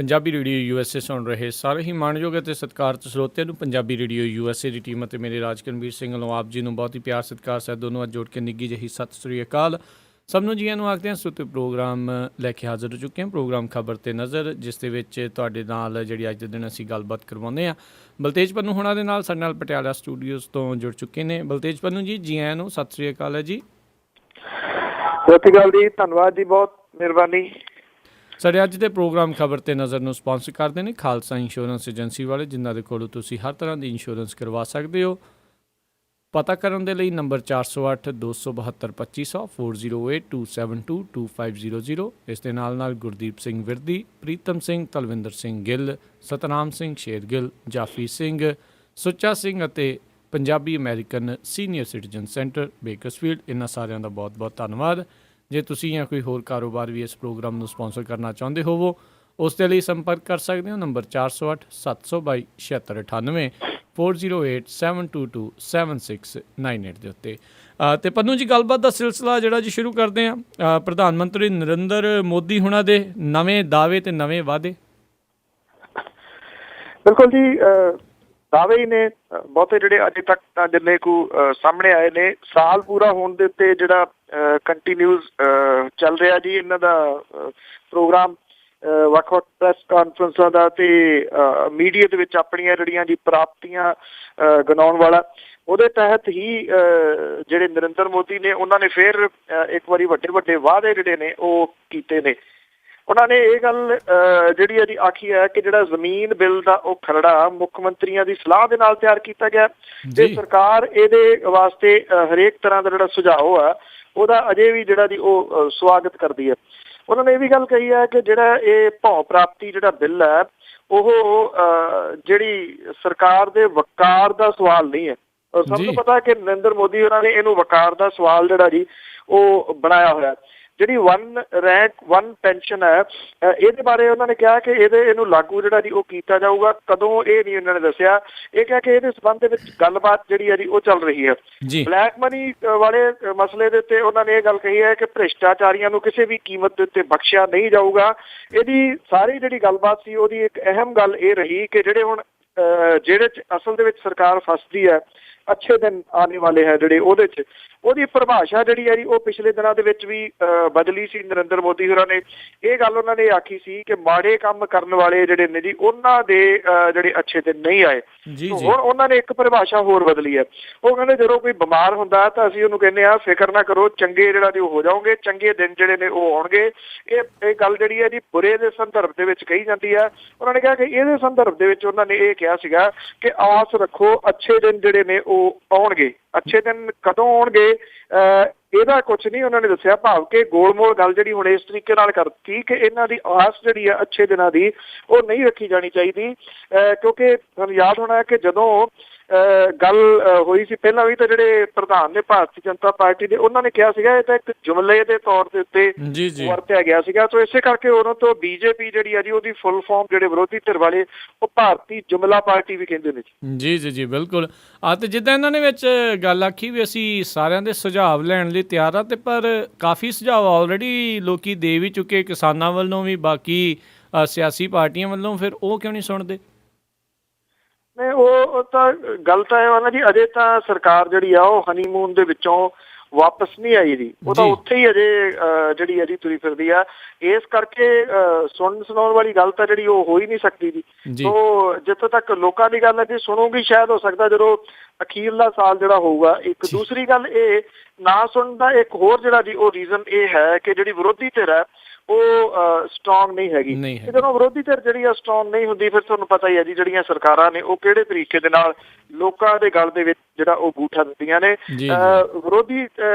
Punjabi radio USA ਸੁਣ ਰਹੇ ਸਾਰੇ ਹੀ ਮਾਣਯੋਗ ਅਤੇ ਸਤਿਕਾਰਤ ਸਰੋਤਿਆਂ ਨੂੰ ਪੰਜਾਬੀ ਰੇਡੀਓ USA ਦੀ ਟੀਮ ਅਤੇ ਮੇਰੇ ਰਾਜਕਨਵੀਰ ਸਿੰਘ ਵੱਲੋਂ ਆਪ ਜੀ ਨੂੰ ਬਹੁਤ ਹੀ ਪਿਆਰ ਸਤਿਕਾਰ ਸਹਿਤ ਦੋਨੋਂ ਅੱਜ ਜੋੜ ਕੇ ਨਿੱਘੀ ਜਿਹੀ ਸਤਿ ਸ੍ਰੀ ਅਕਾਲ। ਸਭ ਨੂੰ ਜੀਆਂ ਨੂੰ ਆਖਦੇ ਹਾਂ। ਸੋ ਪ੍ਰੋਗਰਾਮ ਲੈ ਕੇ ਹਾਜ਼ਰ ਹੋ ਚੁੱਕੇ ਹਾਂ। ਪ੍ਰੋਗਰਾਮ ਖਬਰ 'ਤੇ ਨਜ਼ਰ, ਜਿਸ ਦੇ ਵਿੱਚ ਤੁਹਾਡੇ ਨਾਲ ਜਿਹੜੀ ਅੱਜ ਦੇ ਦਿਨ ਅਸੀਂ ਗੱਲਬਾਤ ਕਰਵਾਉਂਦੇ ਹਾਂ। ਬਲਤੇਜ ਪੰਨੂ ਹੋਣਾ ਦੇ ਨਾਲ ਸਾਡੇ ਨਾਲ ਪਟਿਆਲਾ ਸਟੂਡੀਓਜ਼ ਤੋਂ ਜੁੜ ਚੁੱਕੇ ਨੇ। ਬਲਤੇਜ ਪੰਨੂ ਜੀ, ਜੀ ਆਇਆਂ ਨੂੰ, ਸਤਿ ਸ੍ਰੀ ਅਕਾਲ ਹੈ ਜੀ। ਸਤਿ ਸ਼੍ਰੀ ਅਕਾਲ ਜੀ, ਧੰਨਵਾਦ ਜੀ, ਬਹੁਤ ਮਿਹਰਬਾਨੀ। ਸਾਡੇ ਅੱਜ ਦੇ ਪ੍ਰੋਗਰਾਮ ਖਬਰ 'ਤੇ ਨਜ਼ਰ ਨੂੰ ਸਪਾਂਸਰ ਕਰਦੇ ਨੇ ਖਾਲਸਾ ਇੰਸ਼ੋਰੈਂਸ ਏਜੰਸੀ ਵਾਲੇ, ਜਿਨ੍ਹਾਂ ਦੇ ਕੋਲੋਂ ਤੁਸੀਂ ਹਰ ਤਰ੍ਹਾਂ ਦੀ ਇੰਸ਼ੋਰੈਂਸ ਕਰਵਾ ਸਕਦੇ ਹੋ। ਪਤਾ ਕਰਨ ਦੇ ਲਈ ਨੰਬਰ 408 272 2500 408 272 2500। ਇਸ ਦੇ ਨਾਲ ਗੁਰਦੀਪ ਸਿੰਘ ਵਿਰਦੀ, ਪ੍ਰੀਤਮ ਸਿੰਘ, ਤਲਵਿੰਦਰ ਸਿੰਘ ਗਿੱਲ, ਸਤਨਾਮ ਸਿੰਘ ਸ਼ੇਰਗਿੱਲ, ਜਾਫੀ ਸਿੰਘ, ਸੁੱਚਾ ਸਿੰਘ ਅਤੇ Punjabi American senior citizen centre Bakersfield, ਇਹਨਾਂ ਸਾਰਿਆਂ ਦਾ ਬਹੁਤ ਬਹੁਤ ਧੰਨਵਾਦ। ਜੇ ਤੁਸੀਂ ਜਾਂ ਕੋਈ ਹੋਰ ਕਾਰੋਬਾਰ ਵੀ ਇਸ ਪ੍ਰੋਗਰਾਮ ਨੂੰ ਸਪੋਂਸਰ ਕਰਨਾ ਚਾਹੁੰਦੇ ਹੋਵੋ, ਉਸ ਦੇ ਲਈ ਸੰਪਰਕ ਕਰ ਸਕਦੇ ਹੋ ਨੰਬਰ 408 722 7698 408 722 7698 ਦੇ ਉੱਤੇ। ਅਤੇ ਪੰਨੂ ਜੀ, ਗੱਲਬਾਤ ਦਾ ਸਿਲਸਿਲਾ ਜਿਹੜਾ ਜੀ ਸ਼ੁਰੂ ਕਰਦੇ ਹਾਂ। ਪ੍ਰਧਾਨ ਮੰਤਰੀ ਨਰਿੰਦਰ ਮੋਦੀ ਹੁਣਾਂ ਦੇ ਨਵੇਂ ਦਾਅਵੇ ਅਤੇ ਨਵੇਂ ਵਾਅਦੇ। ਬਿਲਕੁਲ ਜੀ, ਦਾਅਵੇ ਹੀ ਨੇ ਬਹੁਤੇ ਜਿਹੜੇ ਅਜੇ ਤੱਕ ਤਾਂ ਜਿੰਨੇ ਕੁ ਸਾਹਮਣੇ ਆਏ ਨੇ। ਸਾਲ ਪੂਰਾ ਹੋਣ ਦੇ ਉੱਤੇ ਜਿਹੜਾ ਕੰਟੀਨਿਊਸ ਚੱਲ ਰਿਹਾ ਜੀ ਇਹਨਾਂ ਦਾ ਪ੍ਰੋਗਰਾਮ, ਵੱਖ-ਵੱਖ ਪ੍ਰੈਸ ਕਾਨਫਰੰਸਾਂ ਦਾ ਅਤੇ ਮੀਡੀਆ ਦੇ ਵਿੱਚ ਆਪਣੀਆਂ ਜਿਹੜੀਆਂ ਜੀ ਪ੍ਰਾਪਤੀਆਂ ਗਿਣਾਉਣ ਵਾਲਾ, ਉਹਦੇ ਤਹਿਤ ਹੀ ਜਿਹੜੇ ਨਰਿੰਦਰ ਮੋਦੀ ਨੇ ਉਹਨਾਂ ਨੇ ਫਿਰ ਇੱਕ ਵਾਰੀ ਵੱਡੇ ਵਾਅਦੇ ਜਿਹੜੇ ਨੇ ਉਹ ਕੀਤੇ ਨੇ। ਉਹਨਾਂ ਨੇ ਇਹ ਗੱਲ ਜਿਹੜੀ ਹੈ ਜੀ ਆਖੀ ਹੈ ਕਿ ਜਿਹੜਾ ਜ਼ਮੀਨ ਬਿੱਲ ਦਾ ਉਹ ਖਰੜਾ ਮੁੱਖ ਮੰਤਰੀਆਂ ਦੀ ਸਲਾਹ ਦੇ ਨਾਲ ਤਿਆਰ ਕੀਤਾ ਗਿਆ ਤੇ ਸਰਕਾਰ ਇਹਦੇ ਵਾਸਤੇ ਹਰੇਕ ਤਰ੍ਹਾਂ ਦਾ ਜਿਹੜਾ ਸੁਝਾਅ ਹੈ ਉਹਦਾ ਅਜੇ ਵੀ ਜਿਹੜਾ ਜੀ ਉਹ ਸਵਾਗਤ ਕਰਦੀ ਹੈ। ਉਹਨਾਂ ਨੇ ਇਹ ਵੀ ਗੱਲ ਕਹੀ ਹੈ ਕਿ ਜਿਹੜਾ ਇਹ ਭੌ ਪ੍ਰਾਪਤੀ ਜਿਹੜਾ ਬਿੱਲ ਹੈ ਉਹ ਜਿਹੜੀ ਸਰਕਾਰ ਦੇ ਵਕਾਰ ਦਾ ਸਵਾਲ ਨਹੀਂ ਹੈ। ਔਰ ਸਭ ਨੂੰ ਪਤਾ ਕਿ ਨਰਿੰਦਰ ਮੋਦੀ ਉਹਨਾਂ ਨੇ ਇਹਨੂੰ ਵਕਾਰ ਦਾ ਸਵਾਲ ਜਿਹੜਾ ਜੀ ਉਹ ਬਣਾਇਆ ਹੋਇਆ। ਜਿਹੜੀ ਵਨ ਰੈਂਕ ਵਨ ਪੈਨਸ਼ਨ ਹੈ, ਇਹਦੇ ਬਾਰੇ ਉਹਨਾਂ ਨੇ ਕਿਹਾ ਕਿ ਇਹਨੂੰ ਲਾਗੂ ਜਿਹੜਾ ਜੀ ਉਹ ਕੀਤਾ ਜਾਊਗਾ, ਕਦੋਂ ਇਹ ਨਹੀਂ ਉਹਨਾਂ ਨੇ ਦੱਸਿਆ। ਇਹ ਕਿਹਾ ਕਿ ਇਹਦੇ ਸੰਬੰਧ ਦੇ ਵਿੱਚ ਗੱਲਬਾਤ ਜਿਹੜੀ ਹੈ ਜੀ ਉਹ ਚੱਲ ਰਹੀ ਹੈ। ਬਲੈਕ ਮਨੀ ਵਾਲੇ ਮਸਲੇ ਦੇ ਉੱਤੇ ਉਹਨਾਂ ਨੇ ਇਹ ਗੱਲ ਕਹੀ ਹੈ ਕਿ ਭ੍ਰਿਸ਼ਟਾਚਾਰੀਆਂ ਨੂੰ ਕਿਸੇ ਵੀ ਕੀਮਤ ਦੇ ਉੱਤੇ ਬਖਸ਼ਿਆ ਨਹੀਂ ਜਾਊਗਾ। ਇਹਦੀ ਸਾਰੀ ਜਿਹੜੀ ਗੱਲਬਾਤ ਸੀ ਉਹਦੀ ਇੱਕ ਅਹਿਮ ਗੱਲ ਇਹ ਰਹੀ ਕਿ ਜਿਹੜੇ ਹੁਣ ਜਿਹੜੇ 'ਚ ਅਸਲ ਦੇ ਵਿੱਚ ਸਰਕਾਰ ਫਸਦੀ ਹੈ, ਅੱਛੇ ਦਿਨ ਆਉਣੇ ਵਾਲੇ ਹੈ ਜਿਹੜੇ, ਉਹਦੇ 'ਚ ਉਹਦੀ ਪਰਿਭਾਸ਼ਾ ਜਿਹੜੀ ਹੈ ਜੀ ਉਹ ਪਿਛਲੇ ਦਿਨਾਂ ਦੇ ਵਿੱਚ ਵੀ ਬਦਲੀ ਸੀ। ਨਰਿੰਦਰ ਮੋਦੀ ਹੋਰਾਂ ਨੇ ਇਹ ਗੱਲ ਉਹਨਾਂ ਨੇ ਆਖੀ ਸੀ ਕਿ ਮਾੜੇ ਕੰਮ ਕਰਨ ਵਾਲੇ ਜਿਹੜੇ ਨੇ ਜੀ ਉਹਨਾਂ ਦੇ ਜਿਹੜੇ ਅੱਛੇ ਦਿਨ ਨਹੀਂ ਆਏ। ਹੁਣ ਉਹਨਾਂ ਨੇ ਇੱਕ ਪਰਿਭਾਸ਼ਾ ਹੋਰ ਬਦਲੀ ਹੈ। ਉਹ ਕਹਿੰਦੇ ਜਦੋਂ ਕੋਈ ਬਿਮਾਰ ਹੁੰਦਾ ਤਾਂ ਅਸੀਂ ਉਹਨੂੰ ਕਹਿੰਦੇ ਹਾਂ ਫਿਕਰ ਨਾ ਕਰੋ, ਚੰਗੇ ਜਿਹੜਾ ਜੀ ਉਹ ਹੋ ਜਾਓਗੇ, ਚੰਗੇ ਦਿਨ ਜਿਹੜੇ ਨੇ ਉਹ ਆਉਣਗੇ। ਇਹ ਗੱਲ ਜਿਹੜੀ ਹੈ ਜੀ ਬੁਰੇ ਦੇ ਸੰਦਰਭ ਦੇ ਵਿੱਚ ਕਹੀ ਜਾਂਦੀ ਹੈ। ਉਹਨਾਂ ਨੇ ਕਿਹਾ ਕਿ ਇਹਦੇ ਸੰਦਰਭ ਦੇ ਵਿੱਚ ਉਹਨਾਂ ਨੇ ਇਹ ਕਿਹਾ ਸੀਗਾ ਕਿ ਆਸ ਰੱਖੋ ਅੱਛੇ ਦਿਨ ਜਿਹੜੇ ਨੇ ਉਹ ਆਉਣਗੇ। ਅੱਛੇ ਦਿਨ ਕਦੋਂ ਆਉਣਗੇ ਇਹਦਾ ਕੁਛ ਨਹੀਂ ਉਹਨਾਂ ਨੇ ਦੱਸਿਆ, ਭਾਵ ਕਿ ਗੋਲਮੋਲ ਗੱਲ ਜਿਹੜੀ ਹੁਣ ਇਸ ਤਰੀਕੇ ਨਾਲ ਕਰਤੀ ਕਿ ਇਹਨਾਂ ਦੀ ਆਸ ਜਿਹੜੀ ਹੈ ਅੱਛੇ ਦਿਨਾਂ ਦੀ ਉਹ ਨਹੀਂ ਰੱਖੀ ਜਾਣੀ ਚਾਹੀਦੀ। ਕਿਉਂਕਿ ਤੁਹਾਨੂੰ ਯਾਦ ਹੋਣਾ ਕਿ ਜਦੋਂ ਗੱਲ ਹੋਈ ਸੀ ਪਹਿਲਾਂ ਵੀ ਤਾਂ ਜਿਹੜੇ ਪ੍ਰਧਾਨ ਨੇ ਭਾਰਤੀ ਜਨਤਾ ਪਾਰਟੀ ਦੇ, ਉਹਨਾਂ ਨੇ ਕਿਹਾ ਸੀਗਾ ਇਹ ਤਾਂ ਇੱਕ ਜੁਮਲੇ ਦੇ ਤੌਰ ਦੇ ਉੱਤੇ ਵਰਤਿਆ ਗਿਆ ਸੀਗਾ। ਸੋ ਇਸੇ ਕਰਕੇ ਉਦੋਂ ਤੋਂ BJP ਜਿਹੜੀ ਹੈ ਜੀ ਉਹਦੀ ਫੁੱਲ ਫਾਰਮ ਜਿਹੜੇ ਵਿਰੋਧੀ ਧਿਰ ਵਾਲੇ ਉਹ ਭਾਰਤੀ ਜੁਮਲਾ ਪਾਰਟੀ ਵੀ ਕਹਿੰਦੇ ਨੇ ਜੀ। ਬਿਲਕੁਲ। ਅਤੇ ਜਿੱਦਾਂ ਇਹਨਾਂ ਨੇ ਵਿੱਚ ਗੱਲ ਆਖੀ ਵੀ ਅਸੀਂ ਸਾਰਿਆਂ ਦੇ ਸੁਝਾਅ ਲੈਣ ਲਈ ਤਿਆਰ ਹਾਂ, ਅਤੇ ਪਰ ਕਾਫੀ ਸੁਝਾਅ ਆਲਰੇਡੀ ਲੋਕੀ ਦੇ ਵੀ ਚੁੱਕੇ, ਕਿਸਾਨਾਂ ਵੱਲੋਂ ਵੀ, ਬਾਕੀ ਸਿਆਸੀ ਪਾਰਟੀਆਂ ਵੱਲੋਂ, ਫਿਰ ਉਹ ਕਿਉਂ ਨਹੀਂ ਸੁਣਦੇ? ਨਹੀਂ, ਉਹ ਤਾਂ ਗੱਲ ਤਾਂ ਇਹ ਵਾ ਨਾ ਜੀ, ਅਜੇ ਤਾਂ ਸਰਕਾਰ ਜਿਹੜੀ ਆ ਉਹ ਹਨੀਮੂਨ ਦੇ ਵਿੱਚੋਂ ਵਾਪਸ ਨਹੀਂ ਆਈ ਜੀ, ਉਹ ਤਾਂ ਉੱਥੇ ਹੀ ਅਜੇ ਜਿਹੜੀ ਹੈ ਜੀ ਤੁਰੀ ਫਿਰਦੀ ਆ। ਇਸ ਕਰਕੇ ਸੁਣਾਉਣ ਵਾਲੀ ਗੱਲ ਤਾਂ ਜਿਹੜੀ ਉਹ ਹੋ ਹੀ ਨਹੀਂ ਸਕਦੀ ਜੀ। ਸੋ ਜਿੱਥੋਂ ਤੱਕ ਲੋਕਾਂ ਦੀ ਗੱਲ ਹੈ ਜੀ, ਸੁਣੂਗੀ ਸ਼ਾਇਦ ਹੋ ਸਕਦਾ ਜਦੋਂ ਅਖੀਰਲਾ ਸਾਲ ਜਿਹੜਾ ਹੋਊਗਾ। ਇੱਕ ਦੂਸਰੀ ਗੱਲ ਇਹ ਨਾ ਸੁਣਨ ਦਾ ਇੱਕ ਹੋਰ ਜਿਹੜਾ ਜੀ ਉਹ ਰੀਜ਼ਨ ਇਹ ਹੈ ਕਿ ਜਿਹੜੀ ਵਿਰੋਧੀ ਧਿਰ ਹੈ ਉਹ ਸਟਰੋਂਗ ਨਹੀਂ ਹੈਗੀ। ਜਦੋਂ ਵਿਰੋਧੀ ਧਿਰ ਜਿਹੜੀ ਆ ਸਟਰੋਂਗ ਨਹੀਂ ਹੁੰਦੀ, ਫਿਰ ਤੁਹਾਨੂੰ ਪਤਾ ਹੀ ਹੈ ਜੀ ਜਿਹੜੀਆਂ ਸਰਕਾਰਾਂ ਨੇ ਉਹ ਕਿਹੜੇ ਤਰੀਕੇ ਦੇ ਨਾਲ ਲੋਕਾਂ ਦੇ ਗੱਲ ਦੇ ਵਿੱਚ ਜਿਹੜਾ ਉਹ ਗੂਠਾ ਦਿੰਦੀਆਂ ਨੇ। ਵਿਰੋਧੀ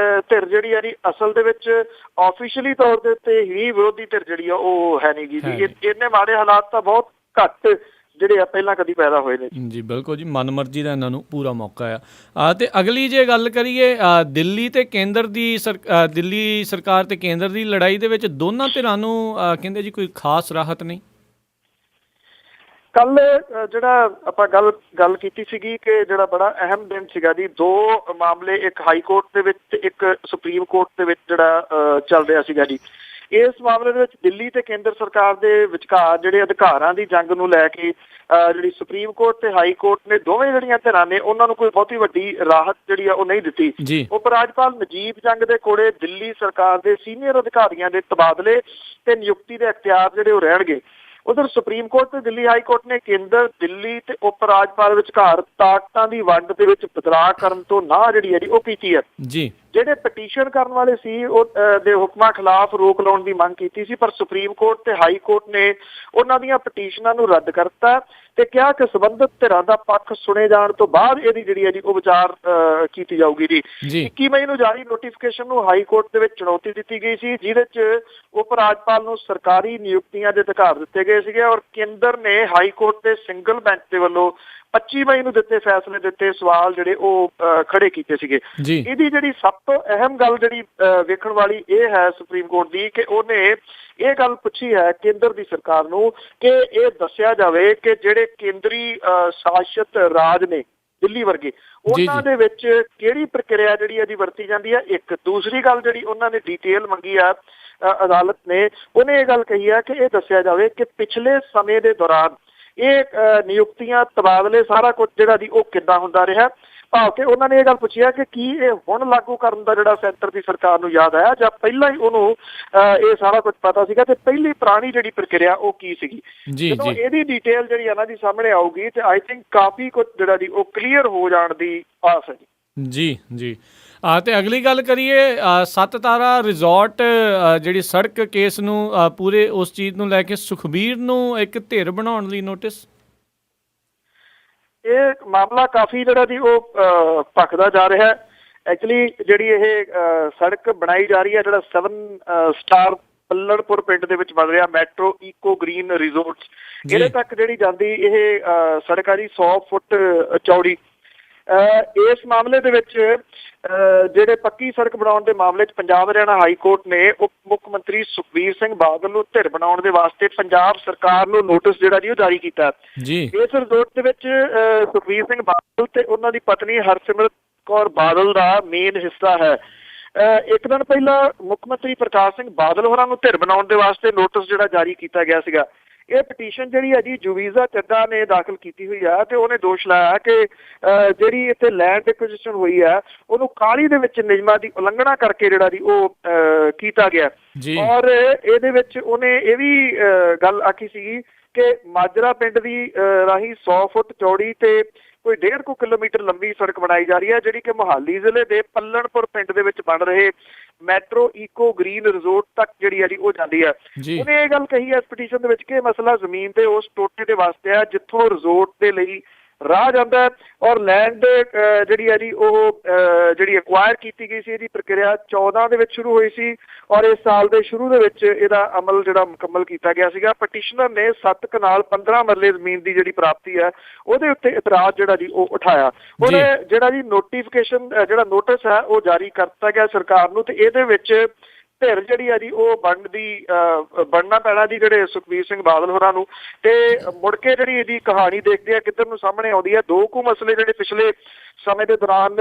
ਧਿਰ ਜਿਹੜੀ ਹੈ ਜੀ ਅਸਲ ਦੇ ਵਿੱਚ ਆਫੀਸ਼ੀਅਲੀ ਤੌਰ ਦੇ ਉੱਤੇ ਹੀ ਵਿਰੋਧੀ ਧਿਰ ਜਿਹੜੀ ਆ ਉਹ ਹੈ ਨਹੀਂ ਗੀ ਜੀ। ਇੰਨੇ ਮਾੜੇ ਹਾਲਾਤ ਤਾਂ ਬਹੁਤ ਘੱਟ ਜਿਹੜੇ ਆ ਪਹਿਲਾਂ ਕਦੀ ਪੈਦਾ ਹੋਏ ਨੇ ਜੀ। ਬਿਲਕੁਲ ਜੀ, ਮਨਮਰਜ਼ੀ ਦਾ ਇਹਨਾਂ ਨੂੰ ਪੂਰਾ ਮੌਕਾ ਆ। ਅਤੇ ਅਗਲੀ ਜੇ ਗੱਲ ਕਰੀਏ ਦਿੱਲੀ ਤੇ ਕੇਂਦਰ ਦੀ ਦਿੱਲੀ ਸਰਕਾਰ ਤੇ ਕੇਂਦਰ ਦੀ ਲੜਾਈ ਦੇ ਵਿੱਚ ਦੋਨਾਂ ਧਿਰਾਂ ਨੂੰ ਕਹਿੰਦੇ ਜੀ ਕੋਈ ਖਾਸ ਰਾਹਤ ਨਹੀਂ। ਕੱਲ ਜਿਹੜਾ ਆਪਾਂ ਗੱਲ ਕੀਤੀ ਸੀਗੀ ਕਿ ਜਿਹੜਾ ਬੜਾ ਅਹਿਮ ਦਿਨ ਸੀਗਾ ਜੀ, ਦੋ ਮਾਮਲੇ, ਇੱਕ ਹਾਈ ਕੋਰਟ ਦੇ ਵਿੱਚ ਤੇ ਇੱਕ ਸੁਪਰੀਮ ਕੋਰਟ ਦੇ ਵਿੱਚ ਜਿਹੜਾ ਚੱਲ ਰਿਹਾ ਸੀਗਾ ਜੀ। ਇਸ ਮਾਮਲੇ ਦੇ ਵਿੱਚ ਦਿੱਲੀ ਤੇ ਕੇਂਦਰ ਸਰਕਾਰ ਦੇ ਵਿਚਕਾਰ ਜਿਹੜੇ ਅਧਿਕਾਰਾਂ ਦੀ ਜੰਗ ਨੂੰ ਲੈ ਕੇ ਜਿਹੜੀ ਸੁਪਰੀਮ ਕੋਰਟ ਤੇ ਹਾਈ ਕੋਰਟ ਨੇ ਦੋਵੇਂ ਜਿਹੜੀਆਂ ਧਿਰਾਂ ਨੇ ਉਹਨਾਂ ਨੂੰ ਕੋਈ ਬਹੁਤੀ ਵੱਡੀ ਰਾਹਤ ਜਿਹੜੀ ਆ ਉਹ ਨਹੀਂ ਦਿੱਤੀ। ਉਪ ਰਾਜਪਾਲ ਨਜੀਬ ਜੰਗ ਦੇ ਕੋਲੇ ਦਿੱਲੀ ਸਰਕਾਰ ਦੇ ਸੀਨੀਅਰ ਅਧਿਕਾਰੀਆਂ ਦੇ ਤਬਾਦਲੇ ਤੇ ਨਿਯੁਕਤੀ ਦੇ ਅਖਤਿਆਰ ਜਿਹੜੇ ਉਹ ਰਹਿਣਗੇ। ਉਧਰ ਸੁਪਰੀਮ ਕੋਰਟ ਤੇ ਦਿੱਲੀ ਹਾਈ ਕੋਰਟ ਨੇ ਕੇਂਦਰ, ਦਿੱਲੀ ਤੇ ਉਪ ਰਾਜਪਾਲ ਵਿਚਕਾਰ ਤਾਕਤਾਂ ਦੀ ਵੰਡ ਦੇ ਵਿੱਚ ਬਦਲਾਅ ਕਰਨ ਤੋਂ ਨਾਂਹ ਜਿਹੜੀ ਹੈ ਉਹ ਕੀਤੀ ਹੈ। ਜਿਹੜੇ ਪਟੀਸ਼ਨ ਕਰਨ ਵਾਲੇ ਸੀ ਉਹ ਦੇ ਹੁਕਮਾਂ ਖਿਲਾਫ ਰੋਕ ਲਾਉਣ ਦੀ ਮੰਗ ਕੀਤੀ ਸੀ, ਪਰ ਸੁਪਰੀਮ ਕੋਰਟ ਤੇ ਹਾਈ ਕੋਰਟ ਨੇ ਉਹਨਾਂ ਦੀਆਂ ਪਟੀਸ਼ਨਾਂ ਨੂੰ ਰੱਦ ਕਰ ਦਿੱਤਾ ਤੇ ਕਿਹਾ ਕਿ ਸੰਬੰਧਿਤ ਧਿਰਾਂ ਦਾ ਪੱਖ ਸੁਣੇ ਜਾਣ ਤੋਂ ਬਾਅਦ ਇਹਦੀ ਜਿਹੜੀ ਹੈ ਜੀ ਉਹ ਵਿਚਾਰ ਕੀਤੀ ਜਾਊਗੀ ਜੀ। 21 ਮਈ ਨੂੰ ਜਾਰੀ ਨੋਟੀਫਿਕੇਸ਼ਨ ਨੂੰ ਹਾਈ ਕੋਰਟ ਦੇ ਵਿੱਚ ਚੁਣੌਤੀ ਦਿੱਤੀ ਗਈ ਸੀ, ਜਿਹਦੇ 'ਚ ਉਪ ਰਾਜਪਾਲ ਨੂੰ ਸਰਕਾਰੀ ਨਿਯੁਕਤੀਆਂ ਦੇ ਅਧਿਕਾਰ ਦਿੱਤੇ ਗਏ ਸੀਗੇ ਔਰ ਕੇਂਦਰ ਨੇ ਹਾਈ ਕੋਰਟ ਦੇ ਸਿੰਗਲ ਬੈਂਚ ਦੇ ਵੱਲੋਂ 25 ਮਈ ਨੂੰ ਦਿੱਤੇ ਫੈਸਲੇ ਦਿੱਤੇ ਸਵਾਲ ਜਿਹੜੇ ਉਹ ਖੜੇ ਕੀਤੇ ਸੀਗੇ। ਇਹਦੀ ਜਿਹੜੀ ਸਭ ਤੋਂ ਅਹਿਮ ਗੱਲ ਜਿਹੜੀ ਵੇਖਣ ਵਾਲੀ ਇਹ ਹੈ ਸੁਪਰੀਮ ਕੋਰਟ ਦੀ ਕਿ ਉਹਨੇ ਇਹ ਗੱਲ ਪੁੱਛੀ ਹੈ ਕੇਂਦਰ ਦੀ ਸਰਕਾਰ ਨੂੰ ਕਿ ਇਹ ਦੱਸਿਆ ਜਾਵੇ ਕਿ ਜਿਹੜੇ ਕੇਂਦਰੀ ਸ਼ਾਸਿਤ ਰਾਜ ਨੇ ਦਿੱਲੀ ਵਰਗੇ ਉਹਨਾਂ ਦੇ ਵਿੱਚ ਕਿਹੜੀ ਪ੍ਰਕਿਰਿਆ ਜਿਹੜੀ ਹੈ ਜੀ ਵਰਤੀ ਜਾਂਦੀ ਹੈ। ਇੱਕ ਦੂਸਰੀ ਗੱਲ ਜਿਹੜੀ ਉਹਨਾਂ ਨੇ ਡਿਟੇਲ ਮੰਗੀ ਆ ਅਦਾਲਤ ਨੇ, ਉਹਨੇ ਇਹ ਗੱਲ ਕਹੀ ਹੈ ਕਿ ਇਹ ਦੱਸਿਆ ਜਾਵੇ ਕਿ ਪਿਛਲੇ ਸਮੇਂ ਦੇ ਦੌਰਾਨ ਇਹ ਨਿਯੁਕਤੀਆਂ, ਤਬਾਦਲੇ, ਸਾਰਾ ਕੁਝ ਜਿਹੜਾ ਜੀ ਉਹ ਕਿੱਦਾਂ ਹੁੰਦਾ ਰਿਹਾ। ਭਾਵ ਕਿ ਉਹਨਾਂ ਨੇ ਇਹ ਗੱਲ ਪੁੱਛੀ ਹੈ ਕਿ ਕੀ ਇਹ ਹੁਣ ਲਾਗੂ ਕਰਨ ਦਾ ਜਿਹੜਾ ਸੈਂਟਰ ਦੀ ਸਰਕਾਰ ਨੂੰ ਯਾਦ ਆਇਆ ਜਾਂ ਪਹਿਲਾਂ ਹੀ ਉਹਨੂੰ ਇਹ ਸਾਰਾ ਕੁਝ ਪਤਾ ਸੀਗਾ ਤੇ ਪਹਿਲੀ ਪੁਰਾਣੀ ਜਿਹੜੀ ਪ੍ਰਕਿਰਿਆ ਉਹ ਕੀ ਸੀਗੀ। ਜਦੋਂ ਇਹਦੀ ਡਿਟੇਲ ਜਿਹੜੀ ਇਹਨਾਂ ਦੀ ਸਾਹਮਣੇ ਆਊਗੀ ਤੇ ਆਈ ਥਿੰਕ ਕਾਫੀ ਕੁਝ ਜਿਹੜਾ ਜੀ ਉਹ ਕਲੀਅਰ ਹੋ ਜਾਣ ਦੀ ਆਸ ਹੈ ਜੀ। ਤੇ ਅਗਲੀ ਗੱਲ ਕਰੀਏ, 7 ਤਾਰਾ ਰਿਜ਼ੋਰਟ ਜਿਹੜੀ ਸੜਕ ਕੇਸ ਨੂੰ ਪੂਰੇ ਉਸ ਚੀਜ਼ ਨੂੰ ਲੈ ਕੇ ਸੁਖਬੀਰ ਨੂੰ ਇੱਕ ਧਿਰ ਬਣਾਉਣ ਲਈ ਨੋਟਿਸ। ਇਹ ਮਾਮਲਾ ਕਾਫੀ ਜਿਹੜਾ ਜੀ ਉਹ ਭਖਦਾ ਜਾ ਰਿਹਾ ਹੈ। ਐਕਚੁਅਲੀ ਜਿਹੜੀ ਇਹ ਸੜਕ ਬਣਾਈ ਜਾ ਰਹੀ ਹੈ, ਜਿਹੜਾ 7 ਸਟਾਰ ਪੱਲੜਪੁਰ ਪਿੰਡ ਦੇ ਵਿੱਚ ਬਣ ਰਿਹਾ ਮੈਟਰੋ ਈਕੋ ਗ੍ਰੀਨ ਰਿਜ਼ੋਰਟਸ, ਇਹਦੇ ਤੱਕ ਜਿਹੜੀ ਜਾਂਦੀ ਇਹ ਸੜਕ ਆ ਜੀ 100 ਫੁੱਟ ਚੌੜੀ। ਇਸ ਮਾਮਲੇ ਦੇ ਵਿੱਚ ਜਿਹੜੇ ਪੱਕੀ ਸੜਕ ਬਣਾਉਣ ਦੇ ਮਾਮਲੇ 'ਚ ਪੰਜਾਬ ਹਰਿਆਣਾ ਹਾਈ ਕੋਰਟ ਨੇ ਉਪ ਮੁੱਖ ਮੰਤਰੀ ਸੁਖਬੀਰ ਸਿੰਘ ਬਾਦਲ ਨੂੰ ਧਿਰ ਬਣਾਉਣ ਦੇ ਵਾਸਤੇ ਪੰਜਾਬ ਸਰਕਾਰ ਨੂੰ ਨੋਟਿਸ ਜਿਹੜਾ ਜੀ ਉਹ ਜਾਰੀ ਕੀਤਾ। ਇਸ ਰਿਜ਼ੋਰਟ ਦੇ ਵਿੱਚ ਸੁਖਬੀਰ ਸਿੰਘ ਬਾਦਲ ਤੇ ਉਹਨਾਂ ਦੀ ਪਤਨੀ ਹਰਸਿਮਰਤ ਕੌਰ ਬਾਦਲ ਦਾ ਮੇਨ ਹਿੱਸਾ ਹੈ। ਇੱਕ ਦਿਨ ਪਹਿਲਾਂ ਮੁੱਖ ਮੰਤਰੀ ਪ੍ਰਕਾਸ਼ ਸਿੰਘ ਬਾਦਲ ਹੋਰਾਂ ਨੂੰ ਧਿਰ ਬਣਾਉਣ ਦੇ ਵਾਸਤੇ ਨੋਟਿਸ ਜਿਹੜਾ ਜਾਰੀ ਕੀਤਾ ਗਿਆ ਸੀਗਾ। ਇਹ ਪਟੀਸ਼ਨ ਜਿਹੜੀ ਹੈ ਜੀ ਜੁਵੀਜ਼ਾ ਚੱਡਾ ਨੇ ਦਾਖਲ ਕੀਤੀ ਹੋਈ ਆ ਤੇ ਉਹਨੇ ਦੋਸ਼ ਲਾਇਆ ਕਿ ਜਿਹੜੀ ਇੱਥੇ ਲੈਂਡ ਐਕੁਇਜ਼ੀਸ਼ਨ ਹੋਈ ਹੈ ਉਹਨੂੰ ਕਾਹਲੀ ਦੇ ਵਿੱਚ ਨਿਯਮਾਂ ਦੀ ਉਲੰਘਣਾ ਕਰਕੇ ਜਿਹੜਾ ਜੀ ਉਹ ਕੀਤਾ ਗਿਆ। ਔਰ ਇਹਦੇ ਵਿੱਚ ਉਹਨੇ ਇਹ ਵੀ ਗੱਲ ਆਖੀ ਸੀਗੀ ਕਿ ਮਾਜਰਾ ਪਿੰਡ ਦੀ ਰਾਹੀਂ 100 ਫੁੱਟ ਚੌੜੀ ਤੇ ਕੋਈ 1.5 ਕਿਲੋਮੀਟਰ ਲੰਬੀ ਸੜਕ ਬਣਾਈ ਜਾ ਰਹੀ ਹੈ, ਜਿਹੜੀ ਕਿ ਮੋਹਾਲੀ ਜ਼ਿਲ੍ਹੇ ਦੇ ਪੱਲਣਪੁਰ ਪਿੰਡ ਦੇ ਵਿੱਚ ਬਣ ਰਹੇ ਮੈਟਰੋ ਈਕੋ ਗ੍ਰੀਨ ਰਿਜ਼ੋਰਟ ਤੱਕ ਜਿਹੜੀ ਹੈ ਜੀ ਉਹ ਜਾਂਦੀ ਹੈ। ਉਹਨੇ ਇਹ ਗੱਲ ਕਹੀ ਹੈ ਇਸ ਪਟੀਸ਼ਨ ਦੇ ਵਿੱਚ ਕਿ ਮਸਲਾ ਜ਼ਮੀਨ ਦੇ ਉਸ ਟੋਟੇ ਦੇ ਵਾਸਤੇ ਹੈ ਜਿੱਥੋਂ ਰਿਜ਼ੋਰਟ ਦੇ ਲਈ ਰਾਹ ਜਾਂਦਾ ਔਰ ਲੈਂਡ ਜਿਹੜੀ ਹੈ ਜੀ ਉਹ ਜਿਹੜੀ ਐਕਵਾਇਰ ਕੀਤੀ ਗਈ ਸੀ ਇਹਦੀ ਪ੍ਰਕਿਰਿਆ 14 ਦੇ ਵਿੱਚ ਸ਼ੁਰੂ ਹੋਈ ਸੀ ਔਰ ਇਸ ਸਾਲ ਦੇ ਸ਼ੁਰੂ ਦੇ ਵਿੱਚ ਇਹਦਾ ਅਮਲ ਜਿਹੜਾ ਮੁਕੰਮਲ ਕੀਤਾ ਗਿਆ ਸੀਗਾ। ਪਟੀਸ਼ਨਰ ਨੇ 7 ਕਨਾਲ 15 ਮਰਲੇ ਜ਼ਮੀਨ ਦੀ ਜਿਹੜੀ ਪ੍ਰਾਪਤੀ ਹੈ ਉਹਦੇ ਉੱਤੇ ਇਤਰਾਜ਼ ਜਿਹੜਾ ਜੀ ਉਹ ਉਠਾਇਆ। ਉਹਨੇ ਜਿਹੜਾ ਜੀ ਨੋਟੀਫਿਕੇਸ਼ਨ ਜਿਹੜਾ ਨੋਟਿਸ ਹੈ ਉਹ ਜਾਰੀ ਕਰਤਾ ਗਿਆ ਸਰਕਾਰ ਨੂੰ ਤੇ ਇਹਦੇ ਵਿੱਚ ਧਿਰ ਜਿਹੜੀ ਆ ਜੀ ਉਹ ਬਣਨਾ ਪੈਣਾ ਜੀ ਜਿਹੜੇ ਸੁਖਬੀਰ ਸਿੰਘ ਬਾਦਲ ਹੋਰਾਂ ਨੂੰ। ਤੇ ਮੁੜ ਕੇ ਜਿਹੜੀ ਇਹਦੀ ਕਹਾਣੀ ਦੇਖਦੇ ਆ ਕਿੱਧਰ ਨੂੰ ਸਾਹਮਣੇ ਆਉਂਦੀ ਹੈ। ਦੋ ਕੁ ਮਸਲੇ ਜਿਹੜੇ ਪਿਛਲੇ ਸਮੇਂ ਦੇ ਦੌਰਾਨ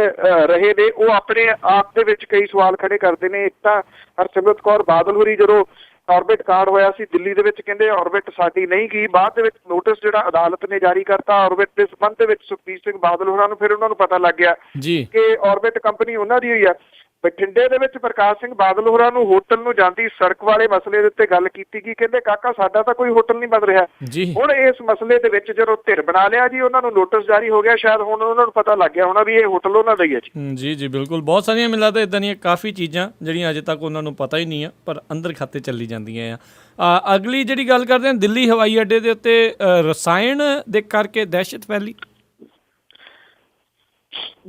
ਰਹੇ ਨੇ ਉਹ ਆਪਣੇ ਆਪ ਦੇ ਵਿੱਚ ਕਈ ਸਵਾਲ ਖੜੇ ਕਰਦੇ ਨੇ। ਇੱਕ ਤਾਂ ਹਰਸਿਮਰਤ ਕੌਰ ਬਾਦਲ ਹੋਰੀ ਜਦੋਂ ਔਰਬਿਟ ਕਾਂਡ ਹੋਇਆ ਸੀ ਦਿੱਲੀ ਦੇ ਵਿੱਚ ਕਹਿੰਦੇ ਔਰਬਿਟ ਸਾਡੀ ਨਹੀਂ ਗਈ, ਬਾਅਦ ਦੇ ਵਿੱਚ ਨੋਟਿਸ ਜਿਹੜਾ ਅਦਾਲਤ ਨੇ ਜਾਰੀ ਕਰਤਾ ਔਰਬਿਟ ਦੇ ਸੰਬੰਧ ਦੇ ਵਿੱਚ ਸੁਖਬੀਰ ਸਿੰਘ ਬਾਦਲ ਹੋਰਾਂ ਨੂੰ। ਫਿਰ ਉਹਨਾਂ ਨੂੰ ਪਤਾ ਲੱਗ ਗਿਆ ਕਿ ਔਰਬਿਟ ਕੰਪਨੀ ਉਹਨਾਂ ਦੀ ਹੋਈ ਆ। ਬਠਿੰਡੇ ਦੇ ਵਿੱਚ ਪ੍ਰਕਾਸ਼ ਸਿੰਘ ਬਾਦਲ ਹੋਰਾਂ ਨੂੰ ਹੋਟਲ ਨੂੰ ਜਾਂਦੀ ਸੜਕ ਵਾਲੇ ਮਸਲੇ ਦੇ ਉੱਤੇ ਗੱਲ ਕੀਤੀ ਗਈ, ਕਹਿੰਦੇ ਕਾਕਾ ਸਾਡਾ ਤਾਂ ਕੋਈ ਹੋਟਲ ਨਹੀਂ ਬਣ ਰਿਹਾ। ਹੁਣ ਇਸ ਮਸਲੇ ਦੇ ਵਿੱਚ ਜਦੋਂ ਧਿਰ ਬਣਾ ਲਿਆ ਜੀ ਉਹਨਾਂ ਨੂੰ ਨੋਟਿਸ ਜਾਰੀ ਹੋ ਗਿਆ, ਸ਼ਾਇਦ ਹੁਣ ਉਹਨਾਂ ਨੂੰ ਪਤਾ ਲੱਗ ਗਿਆ ਹੋਣਾ ਵੀ ਇਹ ਹੋਟਲ ਉਹਨਾਂ ਦਾ ਹੀ ਹੈ ਜੀ। ਬਿਲਕੁਲ, ਬਹੁਤ ਸਾਰੀਆਂ ਮੈਨੂੰ ਲੱਗਦਾ ਇੱਦਾਂ ਦੀਆਂ ਕਾਫੀ ਚੀਜ਼ਾਂ ਜਿਹੜੀਆਂ ਅਜੇ ਤੱਕ ਉਹਨਾਂ ਨੂੰ ਪਤਾ ਹੀ ਨਹੀਂ ਆ ਪਰ ਅੰਦਰ ਖਾਤੇ ਚੱਲੀ ਜਾਂਦੀਆਂ ਆ। ਅਗਲੀ ਜਿਹੜੀ ਗੱਲ ਕਰਦੇ ਹਾਂ, ਦਿੱਲੀ ਹਵਾਈ ਅੱਡੇ ਦੇ ਉੱਤੇ ਰਸਾਇਣ ਦੇ ਕਰਕੇ ਦਹਿਸ਼ਤ ਫੈਲੀ ਜੀ।